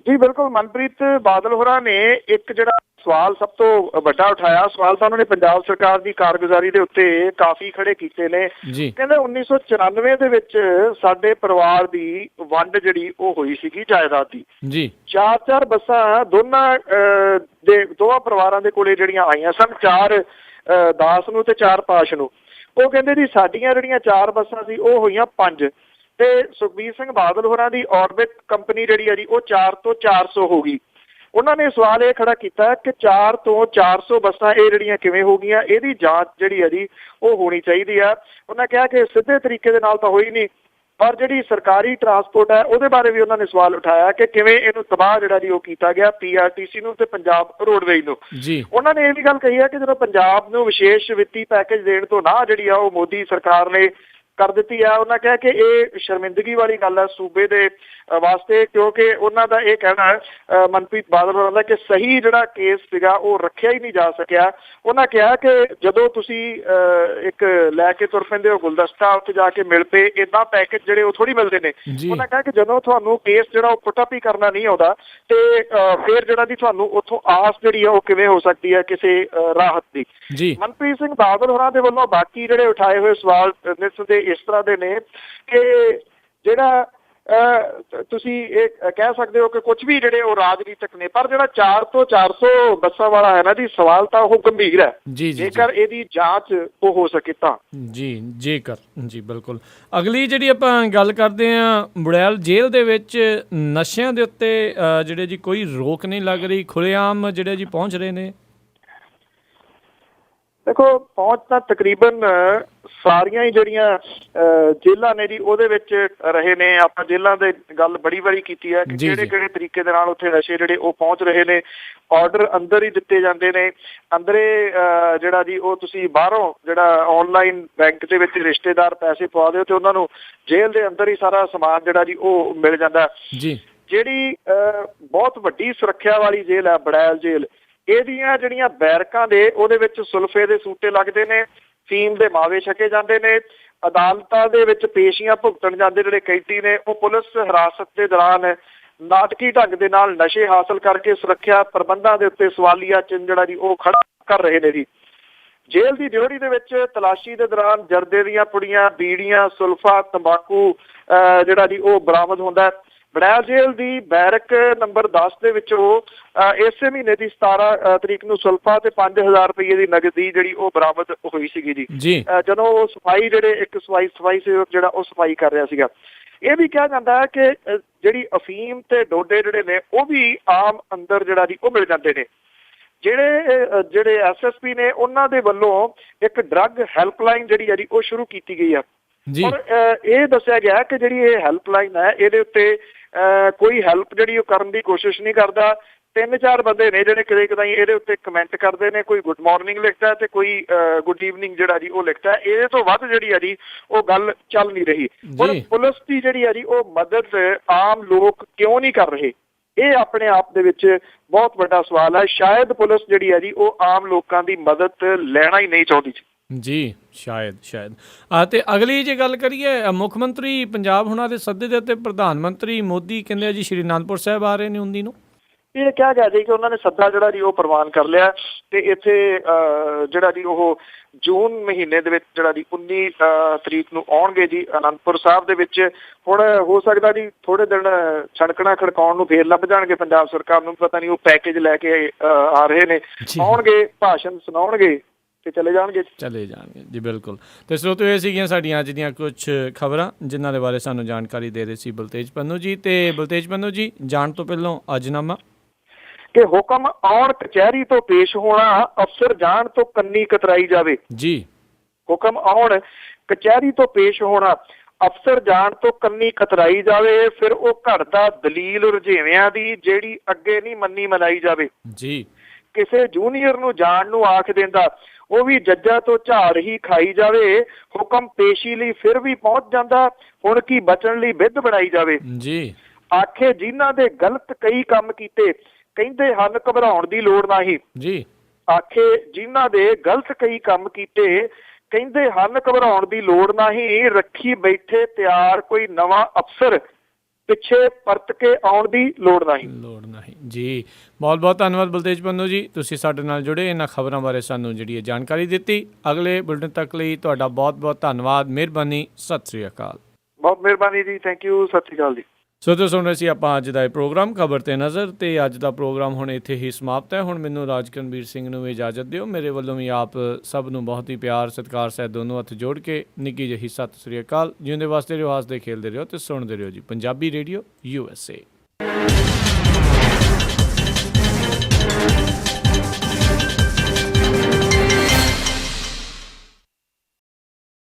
ਜੀ ਬਿਲਕੁਲ, ਮਨਪ੍ਰੀਤ ਬਾਦਲ ਹੋਰਾਂ ਨੇ ਇੱਕ ਜਿਹੜਾ ਸਵਾਲ ਸਭ ਤੋਂ ਵੱਡਾ ਉਠਾਇਆ, ਸਵਾਲ ਤਾਂ ਉਹਨਾਂ ਨੇ ਪੰਜਾਬ ਸਰਕਾਰ ਦੀ ਕਾਰਗੁਜ਼ਾਰੀ ਦੇ ਉੱਤੇ ਕਾਫੀ ਖੜੇ ਕੀਤੇ ਨੇ। ਕਹਿੰਦੇ 1994 ਦੇ ਵਿੱਚ ਸਾਡੇ ਪਰਿਵਾਰ ਦੀ ਵੰਡ ਜਿਹੜੀ ਉਹ ਹੋਈ ਸੀਗੀ ਜਾਇਦਾਦ ਦੀ ਜੀ। 4 ਬੱਸਾਂ ਦੋਵਾਂ ਪਰਿਵਾਰਾਂ ਦੇ ਕੋਲੇ ਜਿਹੜੀਆਂ ਆਈਆਂ ਸਨ, 4 ਦਾਸ ਨੂੰ ਤੇ 4 ਪਾਸ਼ ਨੂੰ। ਉਹ ਕਹਿੰਦੇ ਜੀ ਸਾਡੀਆਂ ਜਿਹੜੀਆਂ 4 ਬੱਸਾਂ ਸੀ ਉਹ ਹੋਈਆਂ 5 ਤੇ ਸੁਖਬੀਰ ਸਿੰਘ ਬਾਦਲ ਹੋਰਾਂ ਦੀ ਔਰਬਿਟ ਕੰਪਨੀ ਜਿਹੜੀ ਹੈ ਜੀ ਉਹ 4 ਤੋਂ 400 ਹੋ ਗਈ। ਉਹਨਾਂ ਨੇ ਸਵਾਲ ਇਹ ਖੜਾ ਕੀਤਾ ਕਿ 4 ਤੋਂ 400 ਬੱਸਾਂ ਇਹ ਜਿਹੜੀਆਂ ਕਿਵੇਂ ਹੋ ਗਈਆਂ, ਇਹਦੀ ਜਾਂਚ ਜਿਹੜੀ ਹੈ ਜੀ ਉਹ ਹੋਣੀ ਚਾਹੀਦੀ ਆ। ਉਹਨਾਂ ਕਿਹਾ ਕਿ ਸਿੱਧੇ ਤਰੀਕੇ ਦੇ ਨਾਲ ਤਾਂ ਹੋਈ ਨਹੀਂ, ਪਰ ਜਿਹੜੀ ਸਰਕਾਰੀ ਟਰਾਂਸਪੋਰਟ ਹੈ ਉਹਦੇ ਬਾਰੇ ਵੀ ਉਹਨਾਂ ਨੇ ਸਵਾਲ ਉਠਾਇਆ ਕਿ ਕਿਵੇਂ ਇਹਨੂੰ ਤਬਾਹ ਜਿਹੜਾ ਜੀ ਉਹ ਕੀਤਾ ਗਿਆ, PRTC ਨੂੰ ਤੇ ਪੰਜਾਬ ਰੋਡਵੇਜ਼ ਨੂੰ। ਉਹਨਾਂ ਨੇ ਇਹ ਵੀ ਗੱਲ ਕਹੀ ਹੈ ਕਿ ਜਦੋਂ ਪੰਜਾਬ ਨੂੰ ਵਿਸ਼ੇਸ਼ ਵਿੱਤੀ ਪੈਕੇਜ ਦੇਣ ਤੋਂ ਨਾ ਜਿਹੜੀ ਆ ਉਹ ਮੋਦੀ ਸਰਕਾਰ ਨੇ ਕਰ ਦਿੱਤੀ ਆ। ਉਹਨਾਂ ਕਿਹਾ ਕਿ ਇਹ ਸ਼ਰਮਿੰਦਗੀ ਵਾਲੀ ਗੱਲ ਹੈ ਸੂਬੇ ਦੇ ਵਾਸਤੇ, ਕਿਉਂਕਿ ਉਹਨਾਂ ਦਾ ਇਹ ਕਹਿਣਾ ਮਨਪ੍ਰੀਤ ਬਾਦਲ ਹੋਰਾਂ ਦਾ ਕਿ ਸਹੀ ਜਿਹੜਾ ਕੇਸ ਸੀਗਾ ਉਹ ਰੱਖਿਆ ਹੀ ਨਹੀਂ ਜਾ ਸਕਿਆ। ਉਹਨਾਂ ਕਿਹਾ ਕਿ ਜਦੋਂ ਤੁਸੀਂ ਇੱਕ ਲੈ ਕੇ ਤੁਰ ਪੈਂਦੇ ਹੋ ਗੁਲਦਸਤਾ, ਉੱਥੇ ਜਾ ਕੇ ਮਿਲ ਪਏ, ਏਦਾਂ ਪੈਕੇਜ ਜਿਹੜੇ ਉਹ ਥੋੜੀ ਮਿਲਦੇ ਨੇ। ਉਹਨਾਂ ਕਿਹਾ ਕਿ ਜਦੋਂ ਤੁਹਾਨੂੰ ਕੇਸ ਜਿਹੜਾ ਉਹ ਪੁੱਟ ਅਪ ਹੀ ਕਰਨਾ ਨਹੀਂ ਆਉਂਦਾ ਤੇ ਫਿਰ ਜਿਹੜਾ ਦੀ ਤੁਹਾਨੂੰ ਉੱਥੋਂ ਆਸ ਜਿਹੜੀ ਆ ਉਹ ਕਿਵੇਂ ਹੋ ਸਕਦੀ ਹੈ ਕਿਸੇ ਰਾਹਤ ਦੀ। ਮਨਪ੍ਰੀਤ ਸਿੰਘ ਬਾਦਲ ਹੋਰਾਂ ਦੇ ਵੱਲੋਂ ਬਾਕੀ ਜਿਹੜੇ ਉਠਾਏ ਹੋਏ ਸਵਾਲ ਦੇ ਇਸ ਤਰ੍ਹਾਂ ਦੇ ਨੇ ਕਿ ਜਿਹੜਾ ਤੁਸੀਂ ਇਹ ਕਹਿ ਸਕਦੇ ਹੋ ਕਿ ਕੁਝ ਵੀ ਜਿਹੜੇ ਉਹ ਰਾਜਨੀਤਿਕ ਨੇ, ਪਰ ਜਿਹੜਾ 4 ਤੋਂ 400 ਬੱਸਾਂ ਵਾਲਾ ਹੈ ਨਾ ਜੀ ਸਵਾਲ ਤਾਂ ਉਹ ਗੰਭੀਰ ਹੈ ਜੇਕਰ ਇਹਦੀ ਜਾਂਚ ਉਹ ਹੋ ਸਕੇ ਤਾਂ। ਜੀ ਬਿਲਕੁਲ। ਅਗਲੀ ਜਿਹੜੀ ਆਪਾਂ ਗੱਲ ਕਰਦੇ ਹਾਂ, ਬੁੜੈਲ ਜੇਲ੍ਹ ਦੇ ਵਿੱਚ ਨਸ਼ਿਆਂ ਦੇ ਉੱਤੇ ਜਿਹੜੇ ਜੀ ਕੋਈ ਰੋਕ ਨਹੀਂ ਲੱਗ ਰਹੀ, ਖੁੱਲ੍ਹੇਆਮ ਜਿਹੜੇ ਜੀ ਪਹੁੰਚ ਰਹੇ ਨੇ। ਦੇਖੋ, ਪਹੁੰਚ ਤਾਂ ਤਕਰੀਬਨ ਸਾਰੀਆਂ ਹੀ ਜਿਹੜੀਆਂ ਜੇਲ੍ਹਾਂ ਨੇ ਜੀ ਉਹਦੇ ਵਿੱਚ ਰਹੇ ਨੇ। ਆਪਾਂ ਜੇਲ੍ਹਾਂ ਦੇ ਗੱਲ ਬੜੀ ਵਾਰੀ ਕੀਤੀ ਹੈ ਕਿ ਕਿਹੜੇ ਤਰੀਕੇ ਦੇ ਨਾਲ ਉੱਥੇ ਨਸ਼ੇ ਜਿਹੜੇ ਉਹ ਪਹੁੰਚ ਰਹੇ ਨੇ। ਆਰਡਰ ਅੰਦਰ ਹੀ ਦਿੱਤੇ ਜਾਂਦੇ ਨੇ, ਅੰਦਰੇ ਜਿਹੜਾ ਜੀ ਉਹ ਤੁਸੀਂ ਬਾਹਰੋਂ ਜਿਹੜਾ ਆਨਲਾਈਨ ਬੈਂਕ ਦੇ ਵਿੱਚ ਰਿਸ਼ਤੇਦਾਰ ਪੈਸੇ ਪਵਾ ਦਿਓ ਤੇ ਉਹਨਾਂ ਨੂੰ ਜੇਲ੍ਹ ਦੇ ਅੰਦਰ ਹੀ ਸਾਰਾ ਸਮਾਨ ਜਿਹੜਾ ਜੀ ਉਹ ਮਿਲ ਜਾਂਦਾ। ਜਿਹੜੀ ਬਹੁਤ ਵੱਡੀ ਸੁਰੱਖਿਆ ਵਾਲੀ ਜੇਲ੍ਹ ਹੈ ਬੁੜੈਲ ਜੇਲ੍ਹ, ਇਹਦੀਆਂ ਜਿਹੜੀਆਂ ਬੈਰਕਾਂ ਦੇ ਉਹਦੇ ਵਿੱਚ ਸੁਲਫੇ ਦੇ ਸੂਟੇ ਲੱਗਦੇ ਨੇ, ਫੀਮ ਦੇ ਮਾਵੇ ਛਕੇ ਜਾਂਦੇ ਨੇ। ਅਦਾਲਤਾਂ ਦੇ ਵਿੱਚ ਪੇਸ਼ੀਆਂ ਭੁਗਤਣ ਜਾਂਦੇ ਜਿਹੜੇ ਕੈਦੀ ਨੇ, ਉਹ ਪੁਲਿਸ ਹਿਰਾਸਤ ਦੇ ਦੌਰਾਨ ਨਾਟਕੀ ਢੰਗ ਦੇ ਨਾਲ ਨਸ਼ੇ ਹਾਸਲ ਕਰਕੇ ਸੁਰੱਖਿਆ ਪ੍ਰਬੰਧਾਂ ਦੇ ਉੱਤੇ ਸਵਾਲੀਆ ਚਿੰਨ੍ਹ ਜਿਹੜਾ ਜੀ ਉਹ ਖੜਾ ਕਰ ਰਹੇ ਨੇ ਜੀ। ਜੇਲ੍ਹ ਦੀ ਡਿਊਟੀ ਦੇ ਵਿੱਚ ਤਲਾਸ਼ੀ ਦੇ ਦੌਰਾਨ ਜਰਦੇ ਦੀਆਂ ਪੁੜੀਆਂ, ਬੀੜੀਆਂ, ਸੁਲਫਾ, ਤੰਬਾਕੂ ਜਿਹੜਾ ਜੀ ਉਹ ਬਰਾਮਦ ਹੁੰਦਾ ਹੈ। ਬੜੈਲ ਜੇਲ੍ਹ ਦੀ ਬੈਰਕ ਨੰਬਰ 10 ਦੇ ਵਿੱਚੋਂ ਇਸੇ ਮਹੀਨੇ ਦੀ 17 ਤਰੀਕ ਨੂੰ ਸੁਲਫਾ ਤੇ 5000 ਰੁਪਏ ਦੀ ਨਗਦੀ ਜਿਹੜੀ ਉਹ ਬਰਾਮਦ ਹੋਈ ਸੀਗੀ ਜੀ। ਜਦੋਂ ਉਹ ਸਫਾਈ ਸਫਾਈ ਸੇਵਕ ਜਿਹੜਾ ਉਹ ਸਫਾਈ ਕਰ ਰਿਹਾ ਸੀਗਾ। ਇਹ ਵੀ ਕਿਹਾ ਜਾਂਦਾ ਹੈ ਕਿ ਜਿਹੜੀ ਅਫੀਮ ਤੇ ਡੋਡੇ ਜਿਹੜੇ ਨੇ ਉਹ ਵੀ ਆਮ ਅੰਦਰ ਜਿਹੜਾ ਜੀ ਉਹ ਮਿਲ ਜਾਂਦੇ ਨੇ। ਜਿਹੜੇ SSP ਨੇ ਉਹਨਾਂ ਦੇ ਵੱਲੋਂ ਇੱਕ ਡਰੱਗ ਹੈਲਪਲਾਈਨ ਜਿਹੜੀ ਹੈ ਜੀ ਉਹ ਸ਼ੁਰੂ ਕੀਤੀ ਗਈ ਆ। ਔਰ ਇਹ ਦੱਸਿਆ ਗਿਆ ਕਿ ਜਿਹੜੀ ਇਹ ਹੈਲਪਲਾਈਨ ਹੈ ਇਹਦੇ ਉੱਤੇ ਕੋਈ ਹੈਲਪ ਜਿਹੜੀ ਉਹ ਕਰਨ ਦੀ ਕੋਸ਼ਿਸ਼ ਨਹੀਂ ਕਰਦਾ। 3-4 ਬੰਦੇ ਨੇ ਜਿਹੜੇ ਕਿਤੇ ਕਿਤੇ ਇਹਦੇ ਉੱਤੇ ਕਮੈਂਟ ਕਰਦੇ ਨੇ, ਕੋਈ ਗੁੱਡ ਮਾਰਨਿੰਗ ਲਿਖਦਾ ਤੇ ਕੋਈ ਗੁੱਡ ਈਵਨਿੰਗ ਜਿਹੜਾ ਜੀ ਉਹ ਲਿਖਦਾ। ਇਹਦੇ ਤੋਂ ਵੱਧ ਜਿਹੜੀ ਹੈ ਜੀ ਉਹ ਗੱਲ ਚੱਲ ਨਹੀਂ ਰਹੀ। ਪਰ ਪੁਲਿਸ ਦੀ ਜਿਹੜੀ ਹੈ ਜੀ ਉਹ ਮਦਦ ਆਮ ਲੋਕ ਕਿਉਂ ਨਹੀਂ ਕਰ ਰਹੇ, ਇਹ ਆਪਣੇ ਆਪ ਦੇ ਵਿੱਚ ਬਹੁਤ ਵੱਡਾ ਸਵਾਲ ਹੈ। ਸ਼ਾਇਦ ਪੁਲਿਸ ਜਿਹੜੀ ਹੈ ਜੀ ਉਹ ਆਮ ਲੋਕਾਂ ਦੀ ਮਦਦ ਲੈਣਾ ਹੀ ਨਹੀਂ ਚਾਹੁੰਦੀ ਜੀ। ਸ਼ਾਇਦ ਤੇ ਅਗਲੀ ਜੇ ਗੱਲ ਕਰੀਏ, ਮੁੱਖ ਮੰਤਰੀ ਪੰਜਾਬ ਹੁਣਾਂ ਦੇ ਸੱਦੇ ਦੇ ਉੱਤੇ ਪ੍ਰਧਾਨ ਮੰਤਰੀ ਮੋਦੀ ਕਹਿੰਦੇ ਆ ਜੀ ਸ਼੍ਰੀ ਅਨੰਦਪੁਰ ਸਾਹਿਬ ਆ ਰਹੇ ਨੇ 19 ਨੂੰ। ਇਹ ਕਿਹਾ ਗਿਆ ਜੀ ਕਿ ਉਹਨਾਂ ਨੇ ਸੱਦਾ ਜਿਹੜਾ ਜੀ ਉਹ ਪ੍ਰਵਾਨ ਕਰ ਲਿਆ ਤੇ ਇੱਥੇ ਜਿਹੜਾ ਜੀ ਉਹ ਜੂਨ ਮਹੀਨੇ ਦੇ ਵਿੱਚ ਜਿਹੜਾ ਜੀ 19 ਤਰੀਕ ਨੂੰ ਆਉਣਗੇ ਜੀ ਅਨੰਦਪੁਰ ਸਾਹਿਬ ਦੇ ਵਿੱਚ। ਹੁਣ ਹੋ ਸਕਦਾ ਜੀ ਥੋੜੇ ਦਿਨ ਛਣਕਣਾ ਖੜਕਾਉਣ ਨੂੰ ਫੇਰ ਲੱਭ ਜਾਣਗੇ ਪੰਜਾਬ ਸਰਕਾਰ ਨੂੰ, ਪਤਾ ਨਹੀਂ ਉਹ ਪੈਕੇਜ ਲੈ ਕੇ ਆ ਰਹੇ ਨੇ, ਆਉਣਗੇ ਭਾਸ਼ਣ ਸੁਣਾਉਣਗੇ ਤੇ ਚਲੇ ਜਾਣਗੇ ਜੀ। ਬਿਲਕੁਲ। ਤੇ ਸਰੋਤਿਓ, ਇਹ ਸੀਗੀਆਂ ਸਾਡੀਆਂ ਅੱਜ ਦੀਆਂ ਕੁਝ ਖਬਰਾਂ ਜਿਨ੍ਹਾਂ ਦੇ ਬਾਰੇ ਸਾਨੂੰ ਜਾਣਕਾਰੀ ਦੇ ਰਹੇ ਸੀ ਬਲਤੇਜ ਪੰਨੂ ਜੀ। ਤੇ ਬਲਤੇਜ ਪੰਨੂ ਜੀ, ਜਾਣ ਤੋਂ ਪਹਿਲਾਂ ਅਜਨਾਮਾ ਕਿ ਹੁਕਮ ਆਉਣ ਕਚਹਿਰੀ ਤੋਂ ਪੇਸ਼ ਹੋਣਾ, ਅਫਸਰ ਜਾਣ ਤੋਂ ਕੰਨੀ ਕਤਰਾਈ ਜਾਵੇ ਜੀ। ਹੁਕਮ ਆਉਣ ਕਚਹਿਰੀ ਤੋਂ ਪੇਸ਼ ਹੋਣਾ, ਅਫਸਰ ਜਾਣ ਤੋਂ ਕੰਨੀ ਕਤਰਾਈ ਜਾਵੇ। ਫਿਰ ਉਹ ਘਰ ਦਾ ਦਲੀਲ ਰੁਝੇਵਿਆਂ ਦੀ ਜਿਹੜੀ ਅੱਗੇ ਨਹੀਂ ਮੰਨੀ ਮਨਾਈ ਜਾਵੇ ਜੀ। ਕਿਸੇ ਜੂਨੀਅਰ ਨੂੰ ਜਾਣ ਨੂੰ ਆਖ ਦਿੰਦਾ, ਉਹ ਵੀ ਜੱਜਾਂ ਤੋਂ ਝਾੜ ਹੀ ਖਾਈ ਜਾਵੇ। ਹੁਕਮ ਪੇਸ਼ੀ ਲਈ ਫਿਰ ਵੀ ਪਹੁੰਚ ਜਾਂਦਾ, ਹੁਣ ਕੀ ਬਚਣ ਲਈ ਵਿਧ ਬਣਾਈ ਜਾਵੇ ਜੀ। ਆਖੇ ਜਿਨ੍ਹਾਂ ਦੇ ਗਲਤ ਕਈ ਕੰਮ ਕੀਤੇ, ਕਹਿੰਦੇ ਹਨ ਘਬਰਾਉਣ ਦੀ ਲੋੜ ਨਹੀਂ ਜੀ। ਆਖੇ ਜਿਨ੍ਹਾਂ ਦੇ ਗਲਤ ਕਈ ਕੰਮ ਕੀਤੇ, ਕਹਿੰਦੇ ਹਨ ਘਬਰਾਉਣ ਦੀ ਲੋੜ ਨਹੀਂ। ਰੱਖੀ ਬੈਠੇ ਤਿਆਰ ਕੋਈ ਨਵਾਂ ਅਫਸਰ, ਪਿੱਛੇ ਪਰਤ ਕੇ ਆਉਣ ਦੀ ਲੋੜ ਨਹੀਂ ਜੀ। ਬਹੁਤ ਬਹੁਤ ਧੰਨਵਾਦ ਬਲਤੇਜ ਪੰਨੂ ਜੀ, ਤੁਸੀਂ ਸਾਡੇ ਨਾਲ ਜੁੜੇ, ਇਹਨਾਂ ਖਬਰਾਂ ਬਾਰੇ ਸਾਨੂੰ ਜਿਹੜੀ ਜਾਣਕਾਰੀ ਦਿੱਤੀ। ਅਗਲੇ ਬੁਲੇਟਿਨ ਤੱਕ ਲਈ ਤੁਹਾਡਾ ਬਹੁਤ ਬਹੁਤ ਧੰਨਵਾਦ, ਮਿਹਰਬਾਨੀ, ਸਤਿ ਸ੍ਰੀ ਅਕਾਲ। ਬਹੁਤ ਮਿਹਰਬਾਨੀ ਜੀ, ਥੈਂਕ ਯੂ, ਸਤਿ ਸ੍ਰੀ ਅਕਾਲ ਜੀ। ਸੋ ਤੁਸੀਂ ਸੁਣ ਰਹੇ ਸੀ ਆਪਾਂ ਅੱਜ ਦਾ ਇਹ ਪ੍ਰੋਗਰਾਮ ਖਬਰ ਤੇ ਨਜ਼ਰ, ਤੇ ਅੱਜ ਦਾ ਪ੍ਰੋਗਰਾਮ ਹੁਣ ਇੱਥੇ ਹੀ ਸਮਾਪਤ ਹੈ। ਹੁਣ ਮੈਨੂੰ ਰਾਜਕਰਨਵੀਰ ਸਿੰਘ ਨੂੰ ਵੀ ਇਜਾਜ਼ਤ ਦਿਓ। ਮੇਰੇ ਵੱਲੋਂ ਵੀ ਆਪ ਸਭ ਨੂੰ ਬਹੁਤ ਹੀ ਪਿਆਰ ਸਤਿਕਾਰ ਸਹਿਤ ਦੋਨੋਂ ਹੱਥ ਜੋੜ ਕੇ ਨਿੱਕੀ ਜਿਹੀ ਸਤਿ ਸ੍ਰੀ ਅਕਾਲ। ਜਿਉਂਦੇ ਵਾਸਤੇ ਰਹੋ, ਹੱਸਦੇ ਖੇਲਦੇ ਰਹੋ ਤੇ ਸੁਣਦੇ ਰਹੋ ਜੀ ਪੰਜਾਬੀ ਰੇਡੀਓ USA।